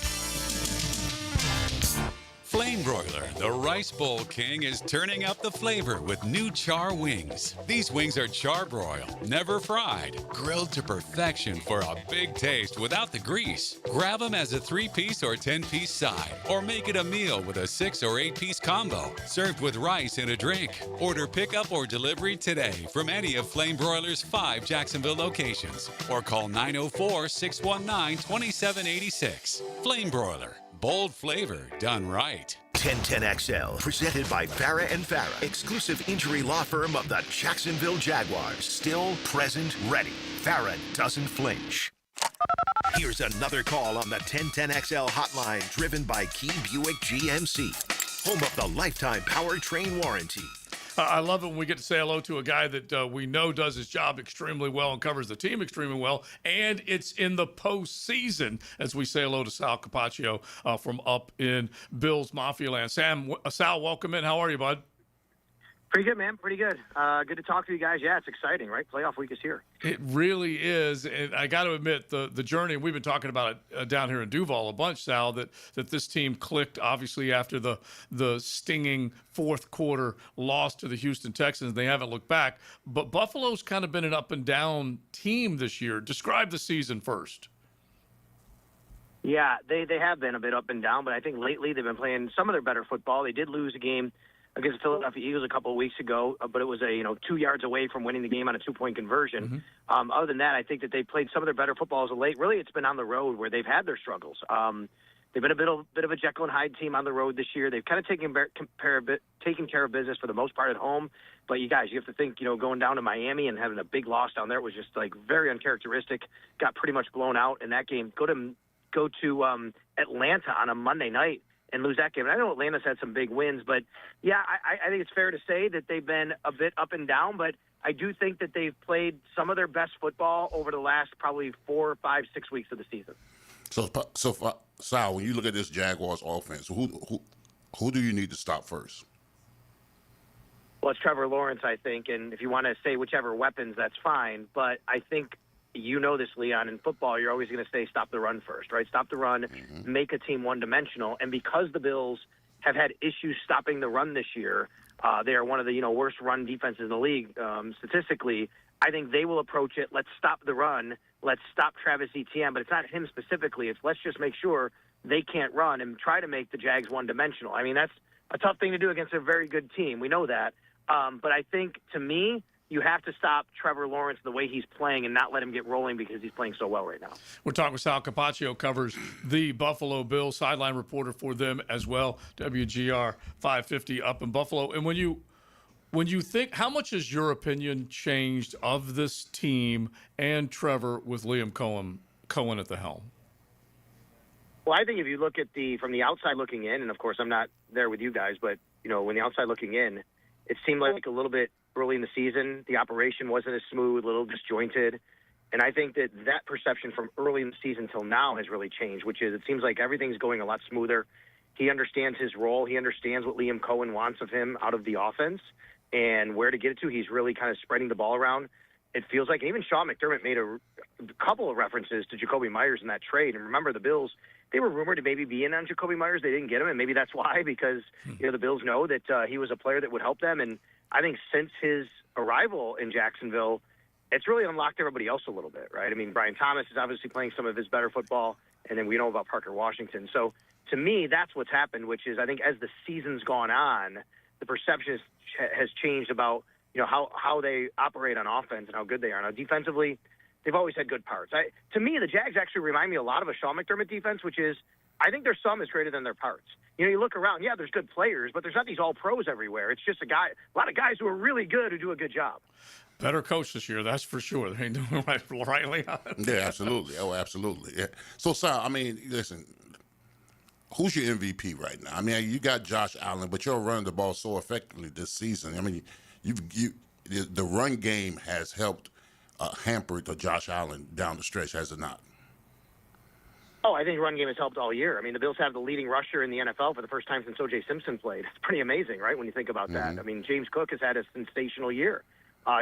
Flame Broiler, the Rice Bowl King, is turning up the flavor with new char wings. These wings are charbroiled, never fried, grilled to perfection for a big taste without the grease. Grab them as a 3-piece or 10-piece side, or make it a meal with a 6 or 8-piece combo, served with rice and a drink. Order pickup or delivery today from any of Flame Broiler's 5 Jacksonville locations, or call 904-619-2786. Flame Broiler. Bold flavor done right. 1010XL, presented by Farah and Farah, exclusive injury law firm of the Jacksonville Jaguars. Still, present, ready. Farah doesn't flinch. Here's another call on the 1010XL hotline, driven by Key Buick GMC, home of the lifetime powertrain warranty. I love it when we get to say hello to a guy that we know does his job extremely well and covers the team extremely well, and it's in the postseason as we say hello to Sal Capaccio from up in Bills Mafia land. Sal, welcome in. How are you, bud? Pretty good, man. Pretty good. Good to talk to you guys. Yeah, it's exciting, right? Playoff week is here. It really is, and I got to admit, the journey, and we've been talking about it down here in Duval a bunch, Sal, that this team clicked, obviously, after the stinging fourth quarter loss to the Houston Texans. They haven't looked back, but Buffalo's kind of been an up-and-down team this year. Describe the season first. Yeah, they have been a bit up and down, but I think lately they've been playing some of their better football. They did lose a game against the Philadelphia Eagles a couple of weeks ago, but it was 2 yards away from winning the game on a 2-point conversion. Other than that, I think that they played some of their better football as of late. Really, it's been on the road where they've had their struggles. They've been a bit of a Jekyll and Hyde team on the road this year. They've kind of taken care of business for the most part at home. But you guys, you have to think, going down to Miami and having a big loss down there was just like very uncharacteristic. Got pretty much blown out in that game. Go to Atlanta on a Monday night and lose that game. And I know Atlanta's had some big wins, but yeah, I think it's fair to say that they've been a bit up and down, but I do think that they've played some of their best football over the last probably 4, 5, 6 weeks of the season. So Sal, when you look at this Jaguars offense, who do you need to stop first? Well, it's Trevor Lawrence, I think, and if you want to say whichever weapons, that's fine, but I think this, Leon, in football, you're always going to say stop the run first, right? Stop the run, make a team one-dimensional. And because the Bills have had issues stopping the run this year, they are one of the worst run defenses in the league statistically. I think they will approach it, let's stop the run, let's stop Travis Etienne, but it's not him specifically. It's let's just make sure they can't run and try to make the Jags one-dimensional. I mean, that's a tough thing to do against a very good team. We know that. But I think, to me, you have to stop Trevor Lawrence the way he's playing and not let him get rolling because he's playing so well right now. We're talking with Sal Capaccio, covers the Buffalo Bills, sideline reporter for them as well, WGR 550 up in Buffalo. And when you think, how much has your opinion changed of this team and Trevor with Liam Cohen at the helm? Well, I think if you look at from the outside looking in, and of course I'm not there with you guys, but when the outside looking in, it seemed like a little bit early in the season, the operation wasn't as smooth, a little disjointed. And I think that perception from early in the season till now has really changed, which is it seems like everything's going a lot smoother. He understands his role. He understands what Liam Cohen wants of him out of the offense and where to get it to. He's really kind of spreading the ball around. It feels like, and even Sean McDermott made a couple of references to Jacoby Myers in that trade. And remember, the Bills, they were rumored to maybe be in on Jacoby Myers. They didn't get him, and maybe that's why, because the Bills know that he was a player that would help them. And I think since his arrival in Jacksonville, it's really unlocked everybody else a little bit, right? I mean, Brian Thomas is obviously playing some of his better football, and then we know about Parker Washington. So to me, that's what's happened, which is I think as the season's gone on, the perception has changed about how they operate on offense and how good they are. Now, defensively, they've always had good parts. To me, the Jags actually remind me a lot of a Sean McDermott defense, which is I think their sum is greater than their parts. You look around, there's good players, but there's not these all-pros everywhere. It's just a lot of guys who are really good who do a good job. Better coach this year, that's for sure. They ain't doing right, Leon. Yeah, absolutely. Oh, absolutely. Yeah. So, Sal, I mean, listen, who's your MVP right now? I mean, you got Josh Allen, but you're running the ball so effectively this season. I mean, the run game has helped hamper Josh Allen down the stretch, has it not? Oh, I think run game has helped all year. I mean, the Bills have the leading rusher in the NFL for the first time since O.J. Simpson played. It's pretty amazing, right, when you think about that. I mean, James Cook has had a sensational year.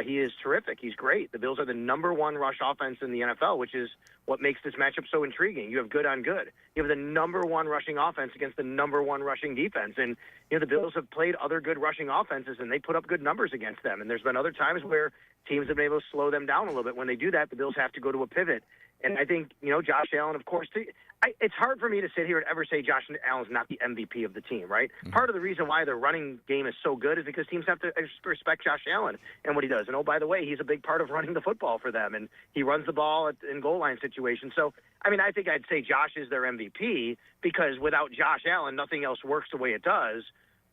He is terrific. He's great. The Bills are the number one rush offense in the NFL, which is what makes this matchup so intriguing. You have good on good. You have the number one rushing offense against the number one rushing defense. And, the Bills have played other good rushing offenses, and they put up good numbers against them. And there's been other times where teams have been able to slow them down a little bit. When they do that, the Bills have to go to a pivot. And I think, Josh Allen, of course, it's hard for me to sit here and ever say Josh Allen's not the MVP of the team, right? Mm-hmm. Part of the reason why their running game is so good is because teams have to respect Josh Allen and what he does. And, oh, by the way, he's a big part of running the football for them, and he runs the ball in goal line situations. So, I think I'd say Josh is their MVP because without Josh Allen, nothing else works the way it does.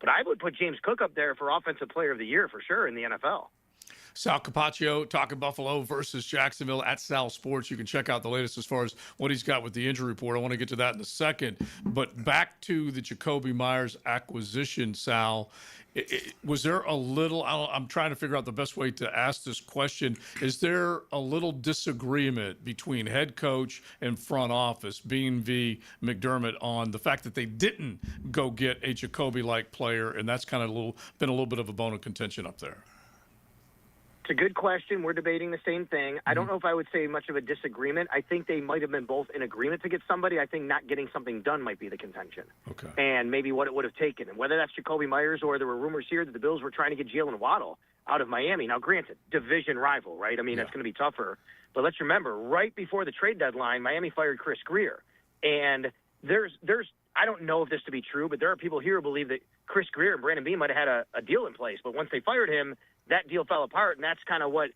But I would put James Cook up there for Offensive Player of the Year for sure in the NFL. Sal Capaccio talking Buffalo versus Jacksonville at Sal Sports. You can check out the latest as far as what he's got with the injury report. I want to get to that in a second. But back to the Jakobi Meyers acquisition, Sal. Was there a little, I'm trying to figure out the best way to ask this question. Is there a little disagreement between head coach and front office, Bean v. McDermott, on the fact that they didn't go get a Jakobi-like player, and that's kind of been a little bit of a bone of contention up there? It's a good question. We're debating the same thing. I don't know if I would say much of a disagreement. I think they might have been both in agreement to get somebody. I think not getting something done might be the contention. Okay. And maybe what it would have taken. And whether that's Jakobi Meyers or there were rumors here that the Bills were trying to get Jalen Waddle out of Miami. Now, granted, division rival, right? That's going to be tougher. But let's remember, right before the trade deadline, Miami fired Chris Greer. And there's I don't know if this to be true, but there are people here who believe that Chris Greer and Brandon Beane might have had a deal in place. But once they fired him, that deal fell apart, and that's kind of what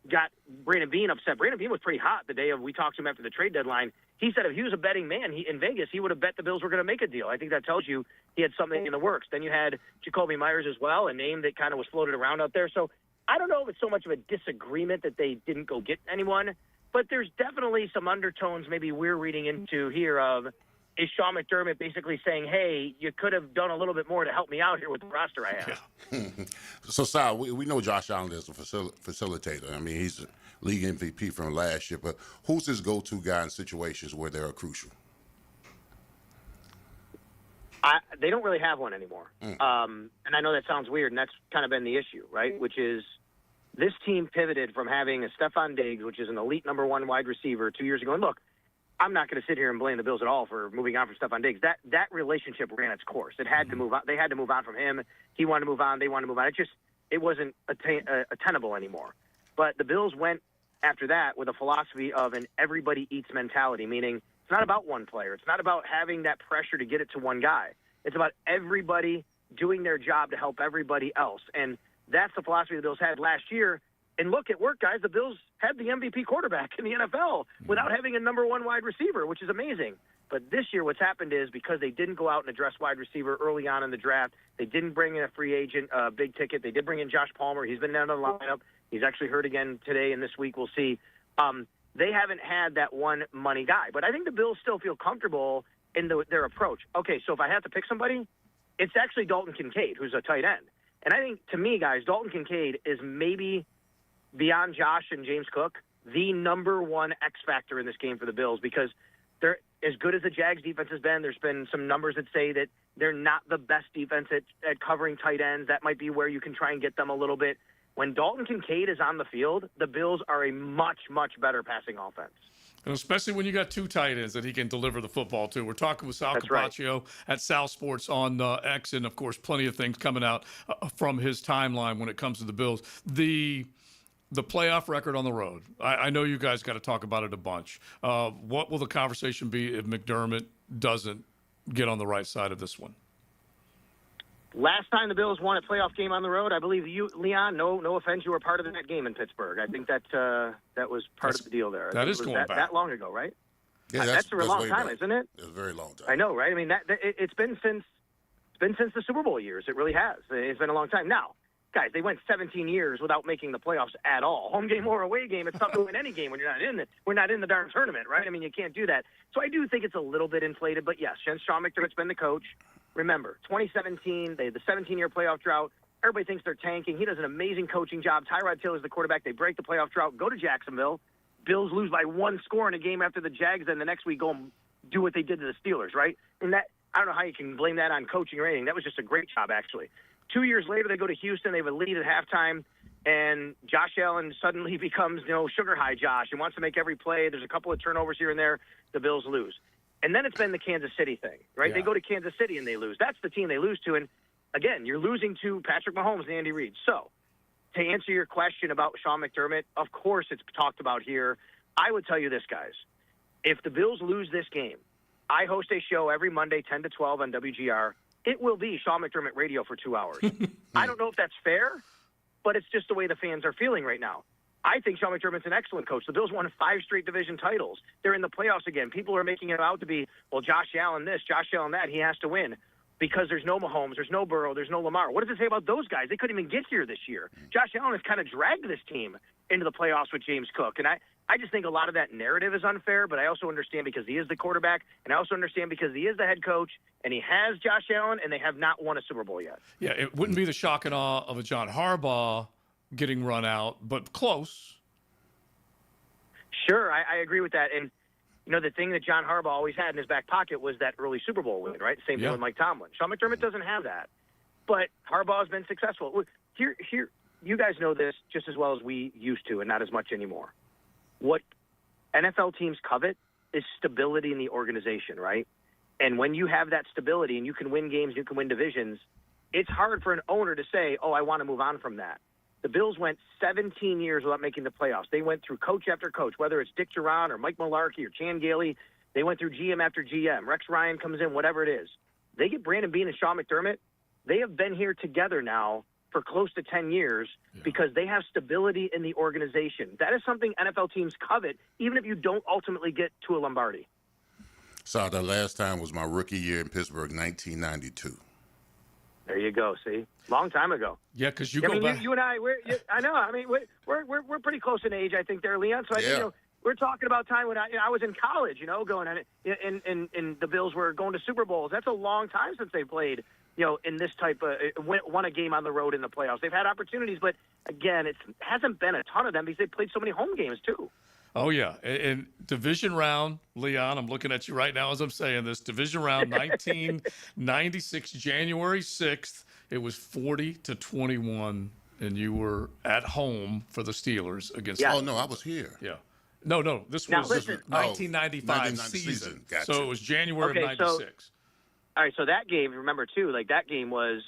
got Brandon Beane upset. Brandon Beane was pretty hot the day we talked to him after the trade deadline. He said if he was a betting man in Vegas, he would have bet the Bills were going to make a deal. I think that tells you he had something in the works. Then you had Jakobi Meyers as well, a name that kind of was floated around out there. So I don't know if it's so much of a disagreement that they didn't go get anyone, but there's definitely some undertones maybe we're reading into here of, is Sean McDermott basically saying, hey, you could have done a little bit more to help me out here with the roster I have? Yeah. So, Sal, we know Josh Allen is a facilitator. He's a league MVP from last year, but who's his go-to guy in situations where they're crucial? They don't really have one anymore. And I know that sounds weird, and that's kind of been the issue, right, which is this team pivoted from having a Stephon Diggs, which is an elite number one wide receiver 2 years ago. And look, I'm not going to sit here and blame the Bills at all for moving on from Stephon Diggs. That relationship ran its course. It had to move on. They had to move on from him. He wanted to move on. They wanted to move on. It wasn't attainable anymore. But the Bills went after that with a philosophy of an everybody eats mentality, meaning it's not about one player. It's not about having that pressure to get it to one guy. It's about everybody doing their job to help everybody else. And that's the philosophy the Bills had last year. And look, it worked, guys. The Bills had the MVP quarterback in the NFL without having a number one wide receiver, which is amazing. But this year what's happened is because they didn't go out and address wide receiver early on in the draft, they didn't bring in a free agent, big ticket. They did bring in Josh Palmer. He's been down the lineup. He's actually hurt again today and this week. We'll see. They haven't had that one money guy. But I think the Bills still feel comfortable in their approach. Okay, so if I have to pick somebody, it's actually Dalton Kincaid, who's a tight end. And I think, to me, guys, Dalton Kincaid is maybe – beyond Josh and James Cook, the number one X factor in this game for the Bills, because they're as good as the Jags defense has been. There's been some numbers that say that they're not the best defense at covering tight ends. That might be where you can try and get them a little bit. When Dalton Kincaid is on the field, the Bills are a much, much better passing offense. And especially when you got two tight ends that he can deliver the football to. We're talking with Sal Capaccio at Sal Sports on X, and, of course, plenty of things coming out from his timeline when it comes to the Bills. The playoff record on the road. I know you guys got to talk about it a bunch. What will the conversation be if McDermott doesn't get on the right side of this one? Last time the Bills won a playoff game on the road, I believe you, Leon, no offense, you were part of that game in Pittsburgh. I think that was part of the deal there. That is going back. That long ago, right? Yeah, that's a long time, isn't it? It's a very long time. I know, right? It's been since the Super Bowl years. It really has. It's been a long time. Now, guys, they went 17 years without making the playoffs at all. Home game or away game, it's tough to win any game when we're not in the darn tournament, right? You can't do that. So I do think it's a little bit inflated, but yes, since Sean McDermott's been the coach, remember, 2017, they had the 17-year playoff drought. Everybody thinks they're tanking. He does an amazing coaching job. Tyrod Taylor's the quarterback. They break the playoff drought, go to Jacksonville. Bills lose by one score in a game after the Jags, then the next week go and do what they did to the Steelers, right? And that, I don't know how you can blame that on coaching or anything. That was just a great job, actually. 2 years later, they go to Houston. They have a lead at halftime, and Josh Allen suddenly becomes, sugar high Josh and wants to make every play. There's a couple of turnovers here and there. The Bills lose. And then it's been the Kansas City thing, right? Yeah. They go to Kansas City and they lose. That's the team they lose to. And, again, you're losing to Patrick Mahomes and Andy Reid. So, to answer your question about Sean McDermott, of course it's talked about here. I would tell you this, guys. if the Bills lose this game, I host a show every Monday, 10 to 12 on WGR. It will be Sean McDermott radio for 2 hours. I don't know if that's fair, but it's just the way the fans are feeling right now. I think Sean McDermott's an excellent coach. The Bills won 5 straight division titles. They're in the playoffs again. People are making it out to be, well, Josh Allen this, Josh Allen that. He has to win because there's no Mahomes, there's no Burrow, there's no Lamar. What does it say about those guys? They couldn't even get here this year. Josh Allen has kind of dragged this team into the playoffs with James Cook. And I just think a lot of that narrative is unfair, but I also understand because he is the quarterback, and I also understand because he is the head coach, and he has Josh Allen, and they have not won a Super Bowl yet. Yeah, it wouldn't be the shock and awe of a John Harbaugh getting run out, but close. Sure, I agree with that. And, you know, the thing that John Harbaugh always had in his back pocket was that early Super Bowl win, right? Same thing with Mike Tomlin. Sean McDermott doesn't have that. But Harbaugh's been successful. Here, you guys know this just as well as we used to and not as much anymore. What NFL teams covet is stability in the organization, right? And when you have that stability and you can win games, you can win divisions, it's hard for an owner to say, oh, I want to move on from that. The Bills went 17 years without making the playoffs. They went through coach after coach, whether it's Dick Duran or Mike Mularkey or Chan Gailey. They went through GM after GM. Rex Ryan comes in, whatever it is. They get Brandon Beane and Sean McDermott. They have been here together now for close to 10 years because they have stability in the organization. That is something NFL teams covet, even if you don't ultimately get to a Lombardi. So the last time was my rookie year in Pittsburgh, 1992. There you go. See, long time ago. Yeah, because you go back. You and I, I know. I mean, we're pretty close in age, I think, there, Leon. So I think, you know, we're talking about time when I was in college. You know, going and the Bills were going to Super Bowls. That's a long time since they played. You know, in this type of won a game on the road in the playoffs. They've had opportunities, but again, it hasn't been a ton of them because they played so many home games too. Oh, yeah. And division round, Leon, I'm looking at you right now as I'm saying this. Division round 1996, January 6th. It was 40-21, and you were at home for the Steelers against. Yeah. Oh, no, I was here. Yeah. No. This was 1995 season. Gotcha. So it was January of 96. All right, so that game, remember, too, like that game was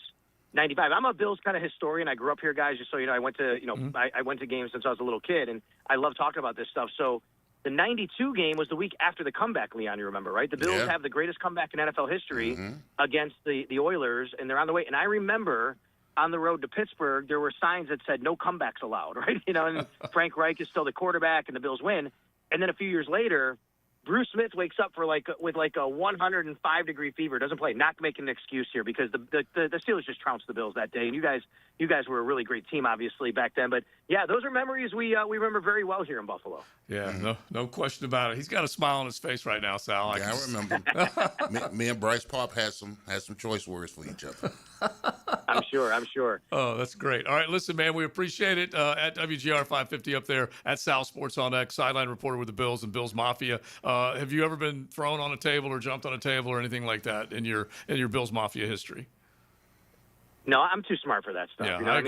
95. I'm a Bills kind of historian. I grew up here, guys, just so you know. I went to, I went to games since I was a little kid, and I love talking about this stuff. So the 92 game was the week after the comeback, Leon, you remember, right? The Bills have the greatest comeback in NFL history against the Oilers, and they're on the way. And I remember on the road to Pittsburgh, there were signs that said no comebacks allowed, right? You know, and Frank Reich is still the quarterback, and the Bills win. And then a few years later, Bruce Smith wakes up with a 105-degree fever. Doesn't play. Not making an excuse here because the Steelers just trounced the Bills that day. And you guys were a really great team, obviously, back then. But yeah, those are memories we remember very well here in Buffalo. Yeah, no question about it. He's got a smile on his face right now, Sal. I remember. me and Bryce Pop had some choice words for each other. I'm sure. Oh, that's great. All right, listen, man, we appreciate it. At WGR 550 up there at Sal Sports on X, sideline reporter with the Bills and Bills Mafia. Have you ever been thrown on a table or jumped on a table or anything like that in your Bills Mafia history? No, I'm too smart for that stuff. Yeah, you know I what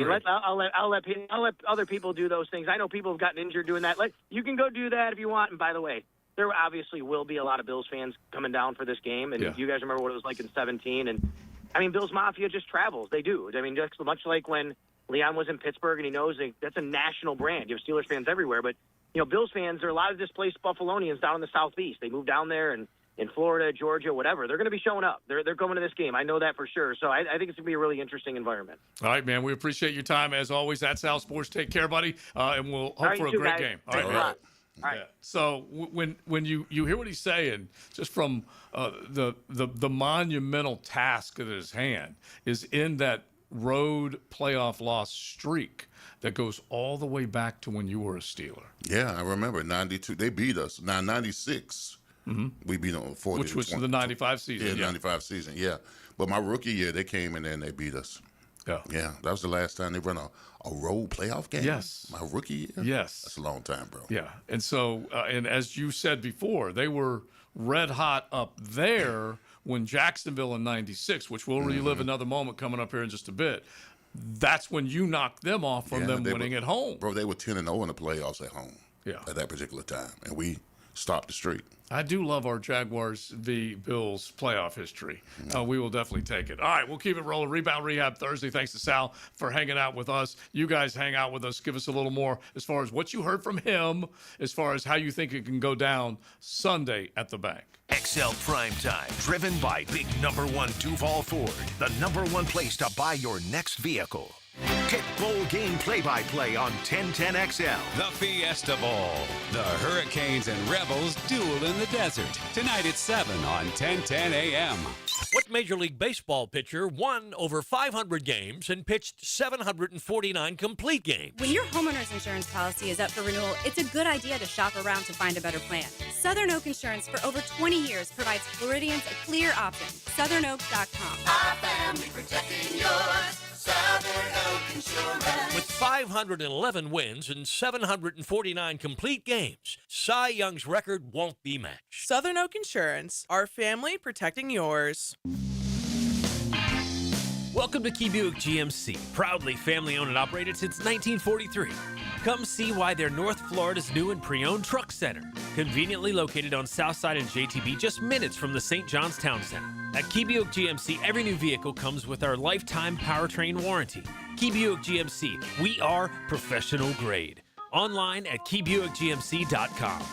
agree. I'll let other people do those things. I know people have gotten injured doing that. You can go do that if you want. And by the way, there obviously will be a lot of Bills fans coming down for this game. And you guys remember what it was like in 2017. And I mean, Bills Mafia just travels. They do. I mean, just much like when Leon was in Pittsburgh and he knows that's a national brand. You have Steelers fans everywhere, but you know, Bills fans are a lot of displaced Buffalonians down in the Southeast. They moved down there and in Florida, Georgia, whatever. They're going to be showing up. They're coming to this game. I know that for sure. So I think it's going to be a really interesting environment. All right, man. We appreciate your time as always. That's Sal Sports. Take care, buddy, and we'll hope for a great game. All right. All right. Yeah. So when you hear what he's saying, just from the monumental task at his hand is in that road playoff loss streak that goes all the way back to when you were a Steeler. Yeah, I remember 92. They beat us. Now 96. We beat them 40. Which was the 95 season. Yeah, 95 season. Yeah, but my rookie year, they came in there and they beat us. Yeah, that was the last time they run a road playoff game. Yes, my rookie year. Yes, that's a long time, bro. Yeah, and so and as you said before, they were red hot up there when Jacksonville in '96, which we'll relive another moment coming up here in just a bit. That's when you knocked them off from them winning at home. Bro, they were 10-0 in the playoffs at home. Yeah, at that particular time, and we stop the streak. I do love our Jaguars v. Bills playoff history. We will definitely take it. All right, we'll keep it rolling. Rebound Rehab Thursday. Thanks to Sal for hanging out with us. You guys hang out with us. Give us a little more as far as what you heard from him, as far as how you think it can go down Sunday at the bank. XL Primetime, driven by Big Number 1 Duval Ford, the number one place to buy your next vehicle. Get bowl game play-by-play on 1010XL. The Fiesta Bowl. The Hurricanes and Rebels duel in the desert. Tonight at 7 on 1010 AM. What Major League Baseball pitcher won over 500 games and pitched 749 complete games? When your homeowner's insurance policy is up for renewal, it's a good idea to shop around to find a better plan. Southern Oak Insurance for over 20 years provides Floridians a clear option. SouthernOak.com. Our family protecting yours. Southern Oak Insurance. With 511 wins and 749 complete games, Cy Young's record won't be matched. Southern Oak Insurance, our family protecting yours. Welcome to Key Buick GMC, proudly family-owned and operated since 1943. Come see why they're North Florida's new and pre-owned truck center, conveniently located on Southside and JTB, just minutes from the St. John's Town Center. At Key Buick GMC, every new vehicle comes with our lifetime powertrain warranty. Key Buick GMC, we are professional grade. Online at keybuickgmc.com.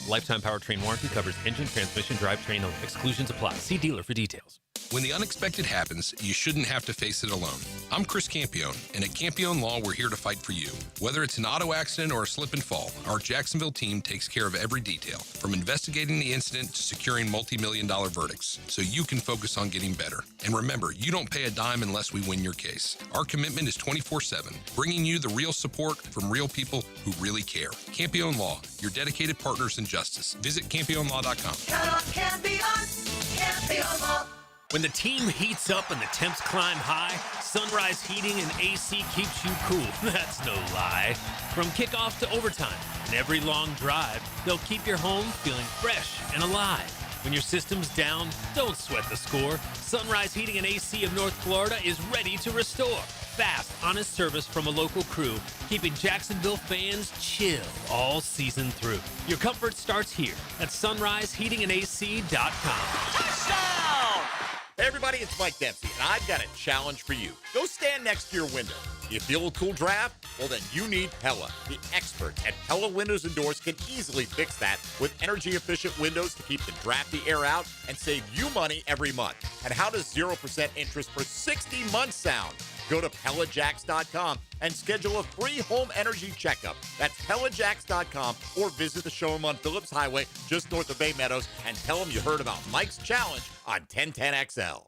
Lifetime powertrain warranty covers engine, transmission, drivetrain only. Exclusions apply. See dealer for details. When the unexpected happens, you shouldn't have to face it alone. I'm Chris Campione, and at Campione Law, we're here to fight for you. Whether it's an auto accident or a slip and fall, our Jacksonville team takes care of every detail, from investigating the incident to securing multi-million-dollar verdicts, so you can focus on getting better. And remember, you don't pay a dime unless we win your case. Our commitment is 24/7, bringing you the real support from real people who really care. Campione Law, your dedicated partners in justice. Visit CampioneLaw.com. Count on Campione Law. When the team heats up and the temps climb high, Sunrise Heating and AC keeps you cool. That's no lie. From kickoff to overtime and every long drive, they'll keep your home feeling fresh and alive. When your system's down, don't sweat the score. Sunrise Heating and AC of North Florida is ready to restore. Fast, honest service from a local crew, keeping Jacksonville fans chill all season through. Your comfort starts here at sunriseheatingandac.com. Touchdown! Hey everybody, it's Mike Dempsey, and I've got a challenge for you. Go stand next to your window. You feel a cool draft? Well, then you need Pella. The experts at Pella Windows and Doors can easily fix that with energy-efficient windows to keep the drafty air out and save you money every month. And how does 0% interest for 60 months sound? Go to PellaJacks.com and schedule a free home energy checkup. That's PellaJacks.com, or visit the showroom on Phillips Highway just north of Bay Meadows and tell them you heard about Mike's challenge on 1010XL.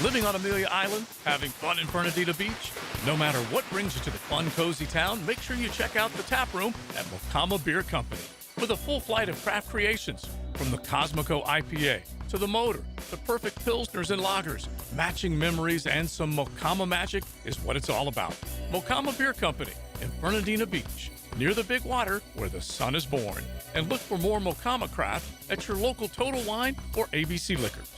Living on Amelia Island, having fun in Fernandina Beach? No matter what brings you to the fun, cozy town, make sure you check out the tap room at Mocama Beer Company. With a full flight of craft creations, from the Cosmico IPA to the Motor, the perfect pilsners and lagers, matching memories and some Mocama magic is what it's all about. Mocama Beer Company in Fernandina Beach, near the big water where the sun is born. And look for more Mocama craft at your local Total Wine or ABC Liquors.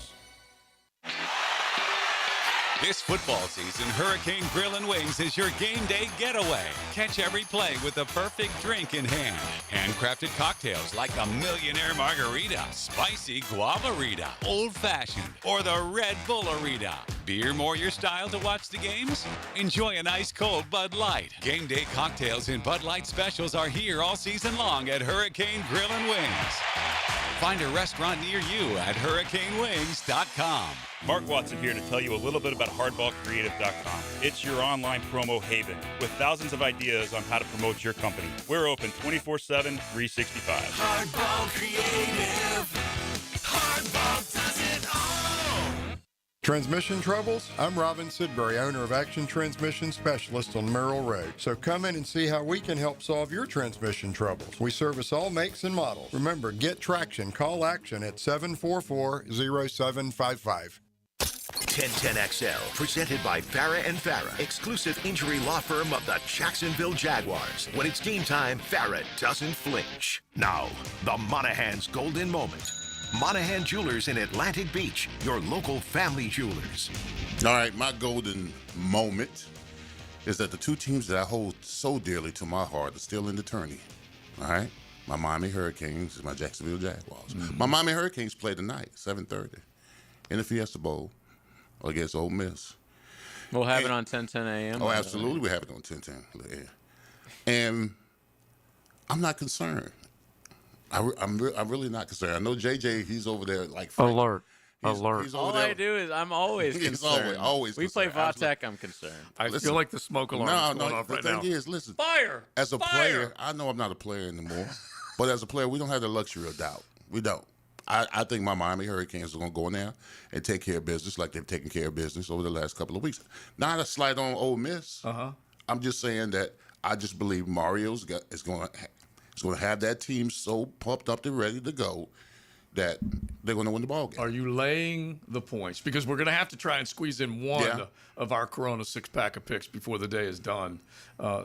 This football season, Hurricane Grill and Wings is your game day getaway. Catch every play with the perfect drink in hand. Handcrafted cocktails like the Millionaire Margarita, Spicy Guavarita, Old Fashioned, or the Red Bullerita. Beer more your style to watch the games? Enjoy an ice cold Bud Light. Game day cocktails and Bud Light specials are here all season long at Hurricane Grill and Wings. Find a restaurant near you at hurricanewings.com. Mark Watson here to tell you a little bit about hardballcreative.com. It's your online promo haven with thousands of ideas on how to promote your company. We're open 24/7, 365. Hardball Creative. Hardball does it all. Transmission troubles? I'm Robin Sidbury, owner of Action Transmission Specialist on Merrill Road. So come in and see how we can help solve your transmission troubles. We service all makes and models. Remember, get traction. Call Action at 744-0755. 1010XL, presented by Farah & Farah, exclusive injury law firm of the Jacksonville Jaguars. When it's game time, Farah doesn't flinch. Now, the Monahan's golden moment. Monahan Jewelers in Atlantic Beach, your local family jewelers. All right, my golden moment is that the two teams that I hold so dearly to my heart are still in the tourney. All right? my Miami Hurricanes, my Jacksonville Jaguars. My Miami Hurricanes play tonight, 7:30, in the Fiesta Bowl against Ole Miss. We'll have it on 10:10 a.m. Oh, absolutely, we have it on 10:10. Yeah. And I'm not concerned. I'm really not concerned. I know JJ, he's over there like alert. He's All I do is I'm always He's concerned. always we play concerned. Vatek, I'm concerned. I feel like the smoke alarm is going off right now. The thing is, listen. Fire! As a Fire! player, I know I'm not a player anymore, but as a player, we don't have the luxury of doubt. We don't. I think my Miami Hurricanes are going to go in there and take care of business like they've taken care of business over the last couple of weeks. Not a slight on Ole Miss. I'm just saying that I just believe Mario's is going to have that team so pumped up and ready to go that they're going to win the ball game. Are you laying the points? Because we're going to have to try and squeeze in one of our Corona 6-pack of picks before the day is done.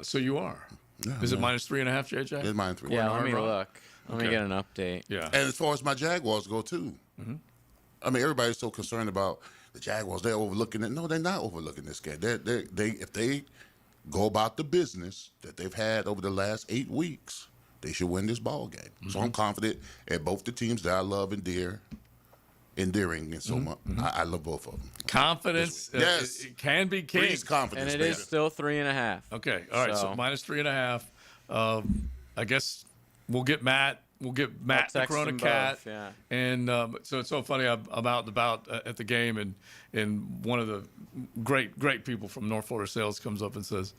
So you are. Yeah, is it -3.5, JJ? It's -3. Yeah, let me look. Let me Okay. get an update. Yeah. And as far as my Jaguars go, too. I mean, everybody's so concerned about the Jaguars. They're overlooking it. No, they're not overlooking this game. If they go about the business that they've had over the last 8 weeks, they should win this ball game. So I'm confident at both the teams that I love endearing and so much. I love both of them. Confidence Yes. it can be king. Breeze confidence, And it is still 3.5. Okay. All right. So -3.5. I guess we'll get Matt. We'll get Matt the text Corona them Cat. both, yeah. And so it's so funny. I'm out and about at the game, and one of the great people from North Florida Sales comes up and says,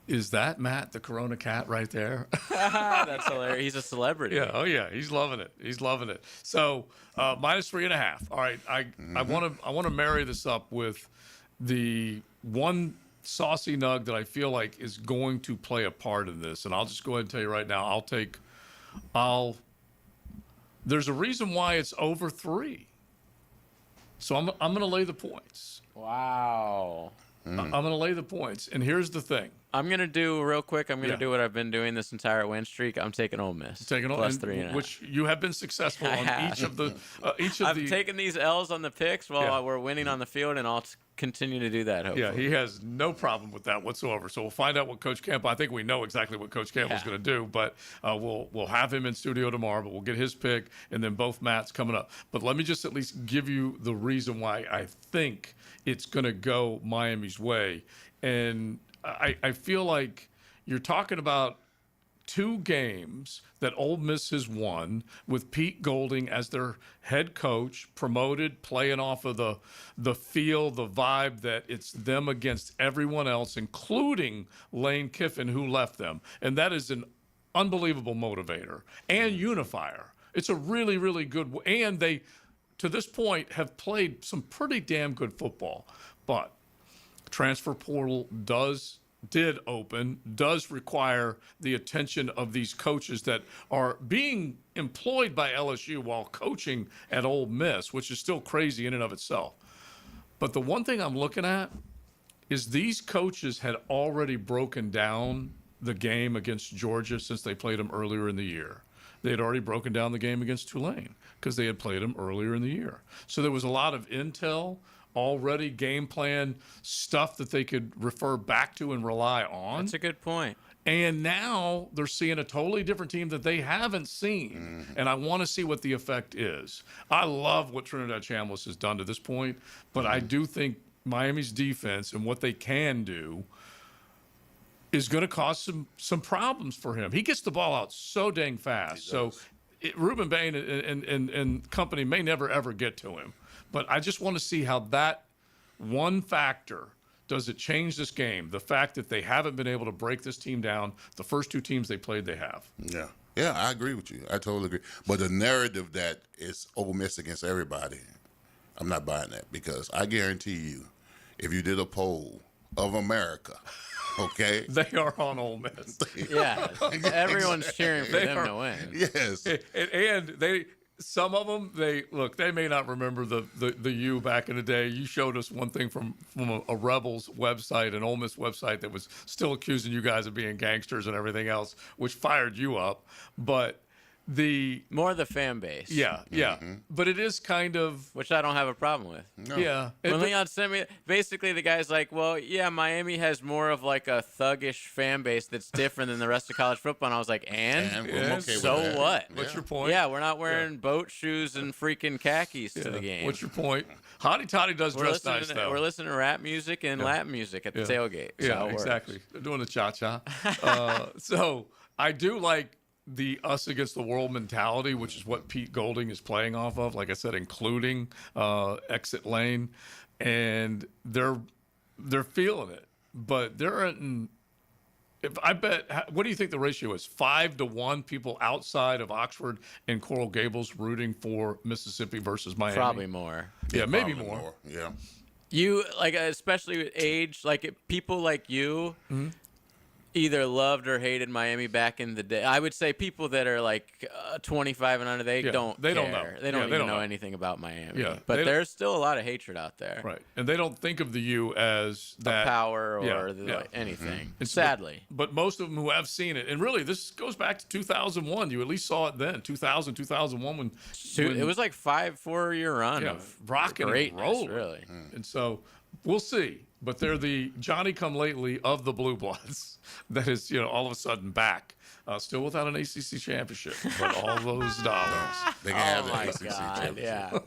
"Is that Matt the Corona Cat right there?" That's hilarious. He's a celebrity. Yeah. Oh yeah. He's loving it. He's loving it. So -3.5. All right. I want to marry this up with the one saucy nug that I feel like is going to play a part in this, and I'll just go ahead and tell you right now. There's a reason why it's over 3. So I'm going to lay the points. Wow. I'm going to lay the points, and here's the thing. I'm going to do real quick. I'm going to do what I've been doing this entire win streak. I'm taking Ole Miss. Taking plus 3.5. which you have been successful on each of the I've taken these L's on the picks while we're winning on the field, and I'll continue to do that. Hopefully. Yeah, he has no problem with that whatsoever. So we'll find out what Coach Campbell. I think we know exactly what Coach Campbell's going to do, but we'll have him in studio tomorrow. But we'll get his pick, and then both Matts coming up. But let me just at least give you the reason why I think it's going to go Miami's way, and I feel like you're talking about 2 games that Ole Miss has won with Pete Golding as their head coach, promoted, playing off of the feel, the vibe that it's them against everyone else, including Lane Kiffin, who left them. And that is an unbelievable motivator and unifier. It's a really, really good – and they, to this point, have played some pretty damn good football. But transfer portal did open, does require the attention of these coaches that are being employed by LSU while coaching at Ole Miss, which is still crazy in and of itself. But the one thing I'm looking at is these coaches had already broken down the game against Georgia since they played them earlier in the year. They had already broken down the game against Tulane because they had played them earlier in the year. So there was a lot of intel, already game plan stuff that they could refer back to and rely on. That's a good point. And now they're seeing a totally different team that they haven't seen. And I want to see what the effect is. I love what Trinidad Chambliss has done to this point, but I do think Miami's defense and what they can do is going to cause some problems for him. He gets the ball out so dang fast. So Reuben Bain and company may never, ever get to him. But I just want to see how that one factor, does it change this game? The fact that they haven't been able to break this team down, the first 2 teams they played, they have. Yeah. Yeah, I agree with you. I totally agree. But the narrative that it's Ole Miss against everybody, I'm not buying that, because I guarantee you, if you did a poll of America, okay? They are on Ole Miss. Yeah. Everyone's cheering for them to win. Yes. And they... Some of them, they may not remember the you back in the day. You showed us one thing from a Rebels website, an Ole Miss website that was still accusing you guys of being gangsters and everything else, which fired you up. But more the fan base. Yeah. But it is kind of, which I don't have a problem with. No. Yeah. When Leon sent me, basically the guy's like, well, yeah, Miami has more of like a thuggish fan base that's different than the rest of college football. And I was like, I'm okay with so that. what? What's your point? Yeah, we're not wearing boat shoes and freaking khakis to the game. What's your point? Hottie Toddy does dress nice, though. We're listening to rap music and Latin music at the tailgate. Yeah, exactly. They're doing the cha-cha. So I do like the us against the world mentality, which is what Pete Golding is playing off of, like I said, including exit lane. And they're feeling it. But they're in – what do you think the ratio is? 5-1 people outside of Oxford and Coral Gables rooting for Mississippi versus Miami? Probably more. Yeah, maybe more. Yeah. You, like, especially with age, like, people like you either loved or hated Miami back in the day. I would say people that are, like, 25 and under, they don't care. Don't know. They don't even know anything about Miami. Yeah. But there's still a lot of hatred out there. Right. And they don't think of the U as that. A power or anything, sadly. But most of them who have seen it, and really this goes back to 2001. You at least saw it then, 2000, 2001. When it was like 4-year run of rocking and rolling. Really. And so we'll see. But they're the Johnny-come-lately of the Blue Bloods that is, all of a sudden back. Still without an ACC championship, but all those dollars. They can have my ACC God, championship. yeah.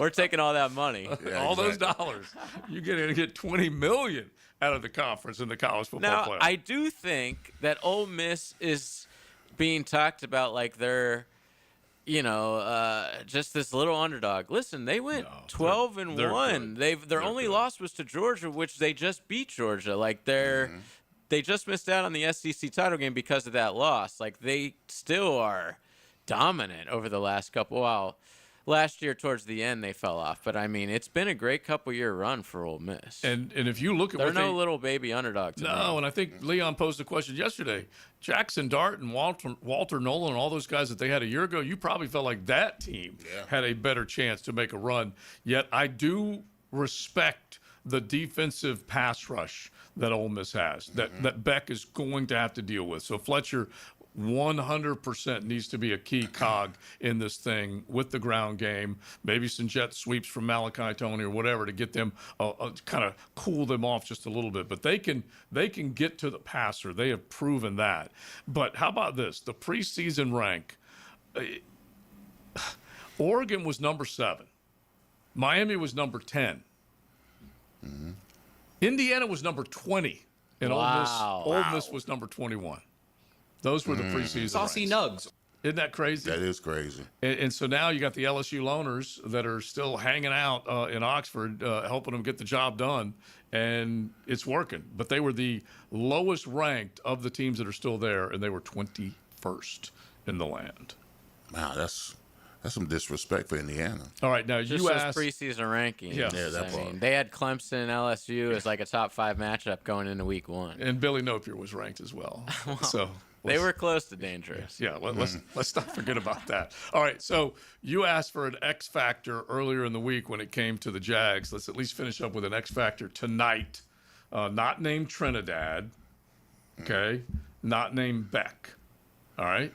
We're taking all that money. All those dollars. You get $20 million out of the conference in the college football playoff. I do think that Ole Miss is being talked about like they're just this little underdog. Listen, they went 12-1. Their only loss was to Georgia, which they just beat Georgia. Like they just missed out on the SEC title game because of that loss. Like they still are dominant over the last couple. Well, last year towards the end they fell off, but I mean it's been a great couple-year run for Ole Miss. And if you look at they're no little baby underdog to me. And I think Leon posed a question yesterday. Jackson Dart and Walter Nolan and all those guys that they had a year ago, you probably felt like that team had a better chance to make a run. Yet I do respect the defensive pass rush that Ole Miss has, that Beck is going to have to deal with. So Fletcher 100% needs to be a key cog in this thing with the ground game. Maybe some jet sweeps from Malachi Tony or whatever to get them kind of cool them off just a little bit. But they can get to the passer. They have proven that. But how about this? The preseason rank. Oregon was number 7. Miami was number 10. Indiana was number 20. And Ole Miss was number 21. Those were the preseason Saucy ranks. Nugs. Isn't that crazy? That is crazy. And so now you got the LSU loners that are still hanging out in Oxford, helping them get the job done, and it's working. But they were the lowest ranked of the teams that are still there, and they were 21st in the land. Wow, that's some disrespect for Indiana. All right, now just you those asked preseason rankings. Yeah, that part. They had Clemson and LSU as like a top 5 matchup going into week 1. And Billy Napier was ranked as well. So they were close to dangerous. Yeah, let's not forget about that. All right, so you asked for an X factor earlier in the week when it came to the Jags. Let's at least finish up with an X factor tonight. Not named Trinidad, okay? Not named Beck. All right?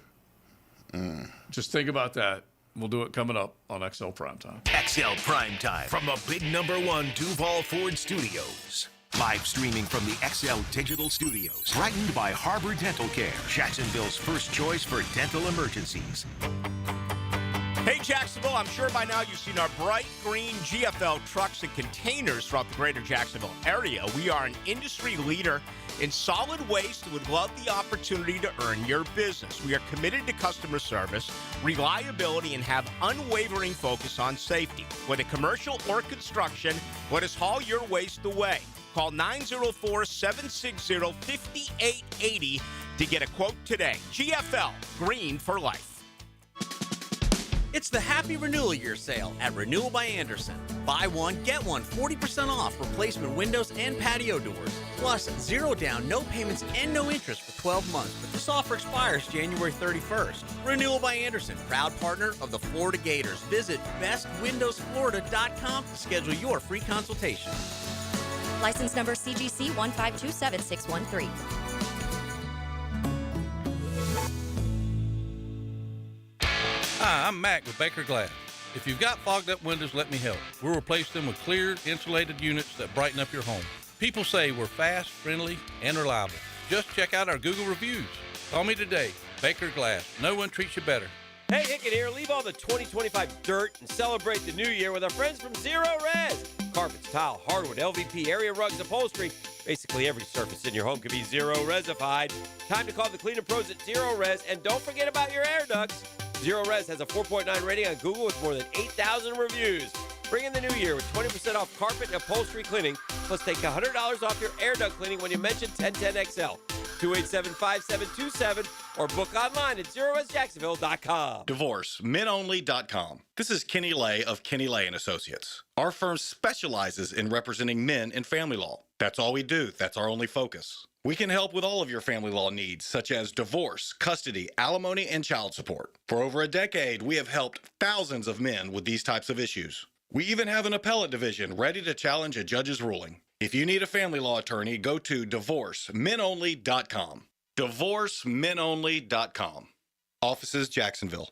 Just think about that. We'll do it coming up on XL Primetime. XL Primetime from the big #1 Duval Ford Studios. Live streaming from the XL Digital Studios. Brightened by Harbor Dental Care, Jacksonville's first choice for dental emergencies. Hey, Jacksonville, I'm sure by now you've seen our bright green GFL trucks and containers throughout the greater Jacksonville area. We are an industry leader in solid waste and would love the opportunity to earn your business. We are committed to customer service, reliability, and have unwavering focus on safety. Whether commercial or construction, let us haul your waste away. Call 904-760-5880 to get a quote today. GFL, green for life. It's the Happy Renewal Year sale at Renewal by Anderson. Buy one, get one, 40% off replacement windows and patio doors. Plus, 0 down, no payments, and no interest for 12 months. But this offer expires January 31st. Renewal by Anderson, proud partner of the Florida Gators. Visit bestwindowsflorida.com to schedule your free consultation. License number CGC 1527613. Hi, I'm Mac with Baker Glass. If you've got fogged up windows, let me help. We'll replace them with clear, insulated units that brighten up your home. People say we're fast, friendly, and reliable. Just check out our Google reviews. Call me today. Baker Glass. No one treats you better. Hey, Hicken here. Leave all the 2025 dirt and celebrate the new year with our friends from Zero Res. Carpets, tile, hardwood, LVP, area rugs, upholstery. Basically every surface in your home can be Zero Resified. Time to call the cleaning pros at Zero Res, and don't forget about your air ducts. Zero Res has a 4.9 rating on Google with more than 8,000 reviews. Bring in the new year with 20% off carpet and upholstery cleaning, plus take $100 off your air duct cleaning when you mention 1010XL. 287-5727 or book online at ZeroResJacksonville.com. DivorceMenOnly.com. This is Kenny Lay of Kenny Lay & Associates. Our firm specializes in representing men in family law. That's all we do. That's our only focus. We can help with all of your family law needs, such as divorce, custody, alimony, and child support. For over a decade, we have helped thousands of men with these types of issues. We even have an appellate division ready to challenge a judge's ruling. If you need a family law attorney, go to DivorceMenOnly.com. DivorceMenOnly.com. Offices, Jacksonville.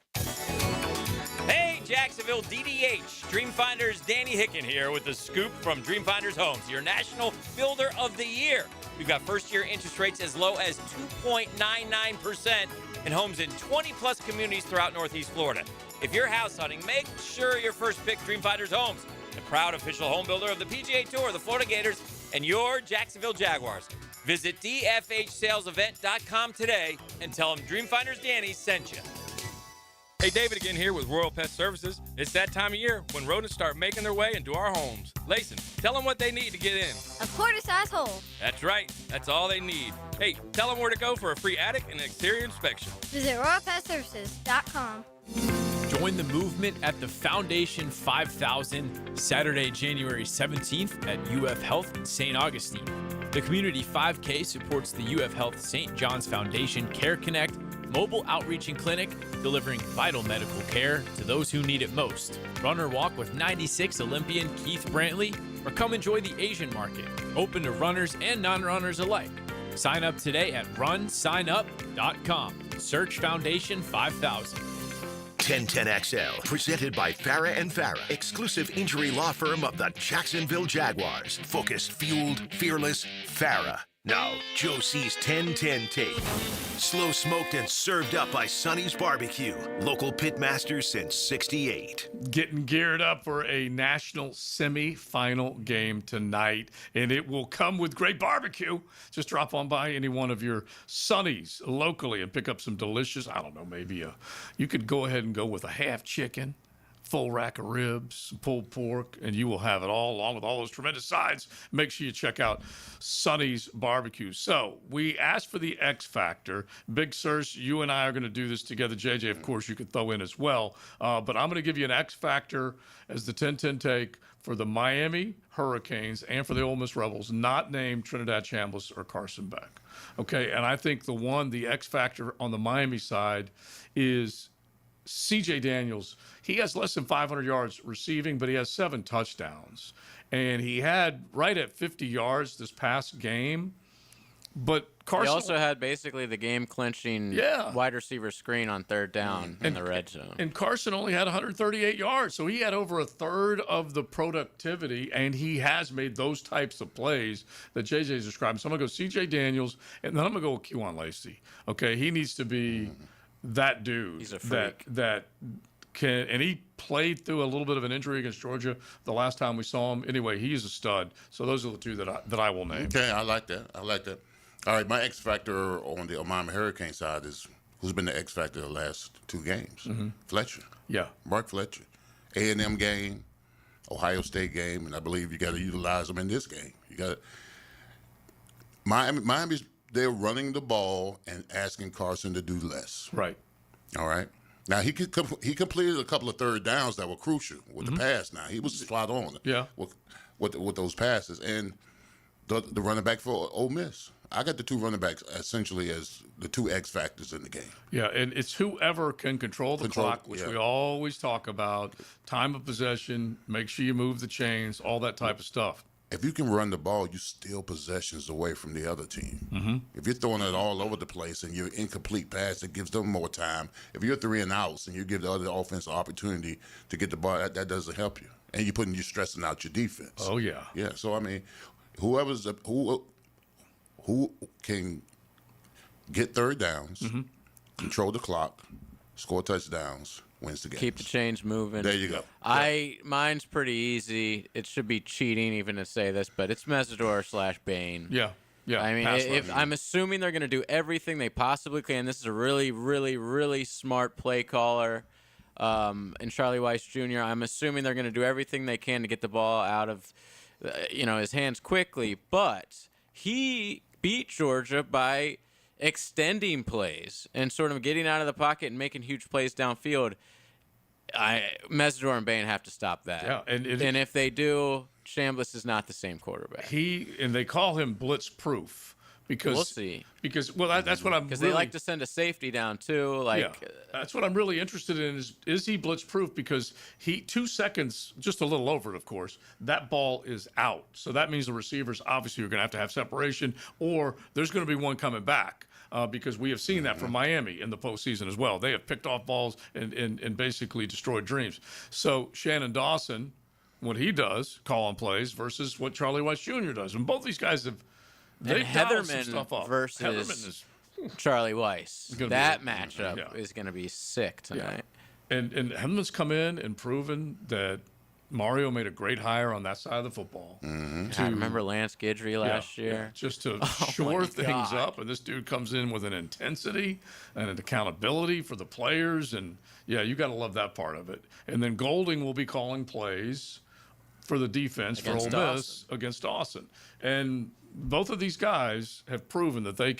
Hey, Jacksonville DDH. Dreamfinders Danny Hicken here with the scoop from Dreamfinders Homes, your national builder of the year. We've got first-year interest rates as low as 2.99% in homes in 20-plus communities throughout Northeast Florida. If you're house hunting, make sure your first pick Dreamfinders Homes, the proud official home builder of the PGA Tour, the Florida Gators, and your Jacksonville Jaguars. Visit dfhsalesevent.com today and tell them Dreamfinders Danny sent you. Hey, David again here with Royal Pet Services. It's that time of year when rodents start making their way into our homes. Layson, tell them what they need to get in. A quarter-size hole. That's right. That's all they need. Hey, tell them where to go for a free attic and exterior inspection. Visit RoyalPetServices.com. Join the movement at the Foundation 5000 Saturday, January 17th at UF Health in St. Augustine. The Community 5K supports the UF Health St. John's Foundation Care Connect mobile outreach and clinic, delivering vital medical care to those who need it most. Run or walk with 96 Olympian Keith Brantley, or come enjoy the Asian market, open to runners and non-runners alike. Sign up today at runsignup.com. Search Foundation 5000. 1010XL, presented by Farah and Farah, exclusive injury law firm of the Jacksonville Jaguars. Focused, fueled, fearless, Farah. Now, Joe C's 1010 tape. Slow smoked and served up by Sonny's Barbecue. Local pitmasters since '68. Getting geared up for a national semi-final game tonight, and it will come with great barbecue. Just drop on by any one of your Sonny's locally and pick up some delicious, I don't know, maybe you could go ahead and go with a half chicken, full rack of ribs, some pulled pork, and you will have it all along with all those tremendous sides. Make sure you check out Sonny's Barbecue. So we asked for the X Factor. Big Sirs, you and I are going to do this together. JJ, of course, you could throw in as well. But I'm going to give you an X Factor as the 10-10 take for the Miami Hurricanes and for the Ole Miss Rebels, not named Trinidad Chambliss or Carson Beck. Okay, and I think the X Factor on the Miami side is C.J. Daniels. He has less than 500 yards receiving, but he has 7 touchdowns. And he had right at 50 yards this past game. But Carson... He also had basically the game-clinching wide receiver screen on third down in the red zone. And Carson only had 138 yards, so he had over a third of the productivity, and he has made those types of plays that JJ's describing. So I'm going to go C.J. Daniels, and then I'm going to go with Kewan Lacey. Okay, he needs to be... that dude. He's a freak. That can, and he played through a little bit of an injury against Georgia the last time we saw him. Anyway, he's a stud. So those are the two that I will name. Okay, I like that. All right, my X factor on the Miami Hurricane side is who's been the X factor the last 2 games? Mm-hmm. Fletcher. Yeah, Mark Fletcher. A&M game, Ohio State game, and I believe you got to utilize them in this game. You got Miami's. They're running the ball and asking Carson to do less. Right. All right. Now, he completed a couple of third downs that were crucial with the pass. Now, he was spot on with those passes. And the running back for Ole Miss. I got the 2 running backs essentially as the 2 X factors in the game. Yeah, and it's whoever can control the clock, which we always talk about, time of possession, make sure you move the chains, all that type of stuff. if you can run the ball, you steal possessions away from the other team. If you're throwing it all over the place and you're incomplete pass, it gives them more time. If you're 3 and outs and you give the other offense an opportunity to get the ball, that doesn't help you. And you're stressing out your defense. Oh, yeah. Yeah, so, I mean, who can get third downs, control the clock, score touchdowns, wins the game. Keep the chains moving. There you go. Mine's pretty easy. It should be cheating even to say this, but it's Mesidor/Bain. Yeah. I mean, I'm assuming they're going to do everything they possibly can. This is a really, really, really smart play caller. And Charlie Weiss Jr., I'm assuming they're going to do everything they can to get the ball out of, his hands quickly. But he beat Georgia by extending plays and sort of getting out of the pocket and making huge plays downfield. Mesidor and Bain have to stop that. Yeah, and if they do, Chambliss is not the same quarterback. And they call him blitz proof. Because we'll see. Because that's what I'm. Because they like to send a safety down too. That's what I'm really interested in. Is he blitz proof? Because 2 seconds, just a little over it, of course. That ball is out. So that means the receivers obviously are going to have separation, or there's going to be one coming back. Because we have seen that from Miami in the postseason as well. They have picked off balls and basically destroyed dreams. So Shannon Dawson, what he does, call on plays, versus what Charlie Weiss Jr. does, and both these guys have. And Heatherman versus Charlie Weiss. That matchup is going to be sick tonight. Yeah. And Heatherman's come in and proven that Mario made a great hire on that side of the football. I remember Lance Guidry last year. Just to shore things up. And this dude comes in with an intensity and an accountability for the players. And, you got to love that part of it. And then Golding will be calling plays for the defense for Ole Miss against Dawson. And both of these guys have proven that they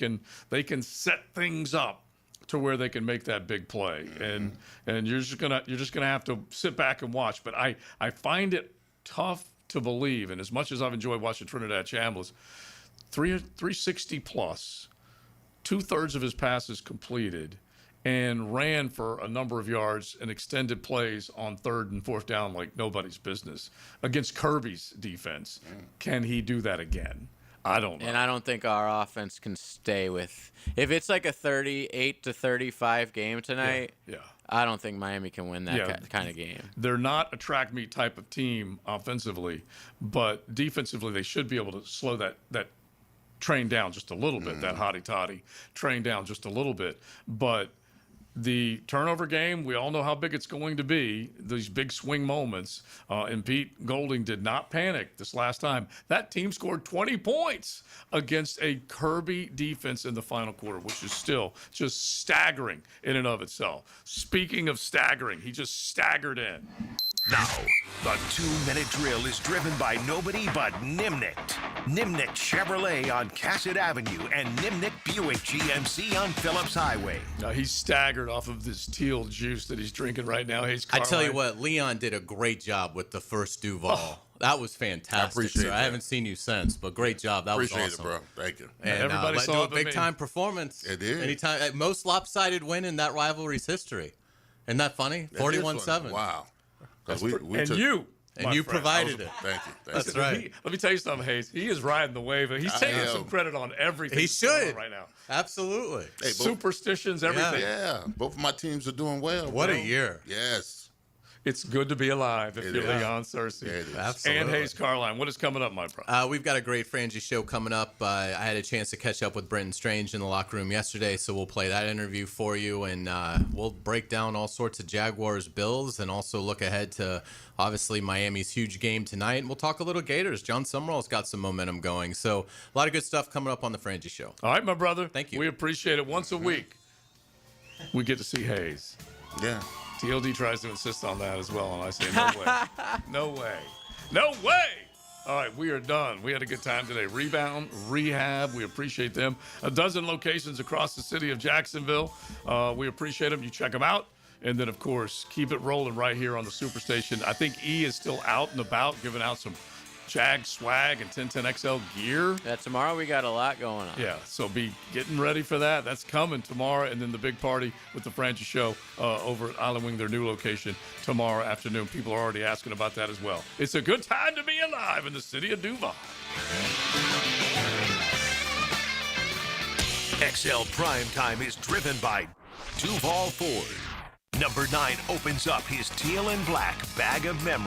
can set things up to where they can make that big play, and you're just gonna have to sit back and watch. But I find it tough to believe, and as much as I've enjoyed watching Trinidad Chambliss, 360 plus, 2/3 of his passes completed, and ran for a number of yards and extended plays on 3rd and 4th down like nobody's business against Kirby's defense. Can he do that again? I don't know. And I don't think our offense can stay with – if it's like a 38-35 game tonight, I don't think Miami can win that kind of game. They're not a track meet type of team offensively, but defensively they should be able to slow that train down just a little bit, that hotty-toddy train down just a little bit. But – the turnover game, we all know how big it's going to be, these big swing moments. And Pete Golding did not panic this last time. That team scored 20 points against a Kirby defense in the final quarter, which is still just staggering in and of itself. Speaking of staggering, he just staggered in. Now, the 2-minute drill is driven by nobody but Nimnicht. Nimnicht Chevrolet on Cassett Avenue and Nimnicht Buick GMC on Phillips Highway. He's staggered off of this teal juice that he's drinking right now. I tell you what, Leon did a great job with the first Duval. That was fantastic. I appreciate sir. that. I haven't seen you since, but great job. That was awesome. Appreciate it, bro. Thank you. And everybody saw a big time performance. It did. Anytime, most lopsided win in that rivalry's history. Isn't that funny? 41-7. Wow. You provided it. Thank you. That's right. Let me tell you something, Hayes. He is riding the wave. He's taking some credit on everything. He should right now. Absolutely. Hey, Superstitions, everything. Yeah. Both of my teams are doing well. What bro. a year. Yes. It's good to be alive if you're Leon Searcy. Absolutely. And Hayes Carline. What is coming up, my brother? We've got a great Frangie show coming up. I had a chance to catch up with Brenton Strange in the locker room yesterday, so we'll play that interview for you, and we'll break down all sorts of Jaguars Bills and also look ahead to, obviously, Miami's huge game tonight. And we'll talk a little Gators. John Summerall's got some momentum going. So a lot of good stuff coming up on the Frangie show. All right, my brother. Thank you. We appreciate it. Once a week, we get to see Hayes. Yeah. TLD tries to insist on that as well, and I say, no way. No way. No way! All right, we are done. We had a good time today. Rebound, Rehab, we appreciate them. 12 locations across the city of Jacksonville. We appreciate them. You check them out. And then, of course, keep it rolling right here on the Superstation. I think E is still out and about, giving out some Jag swag and 1010XL gear. Yeah, tomorrow we got a lot going on. Yeah, so be getting ready for that. That's coming tomorrow, and then the big party with the Franchise Show over at Island Wing, their new location, tomorrow afternoon. People are already asking about that as well. It's a good time to be alive in the city of Duval. XL Primetime is driven by Duval Ford. Number 9 opens up his teal and black bag of memories.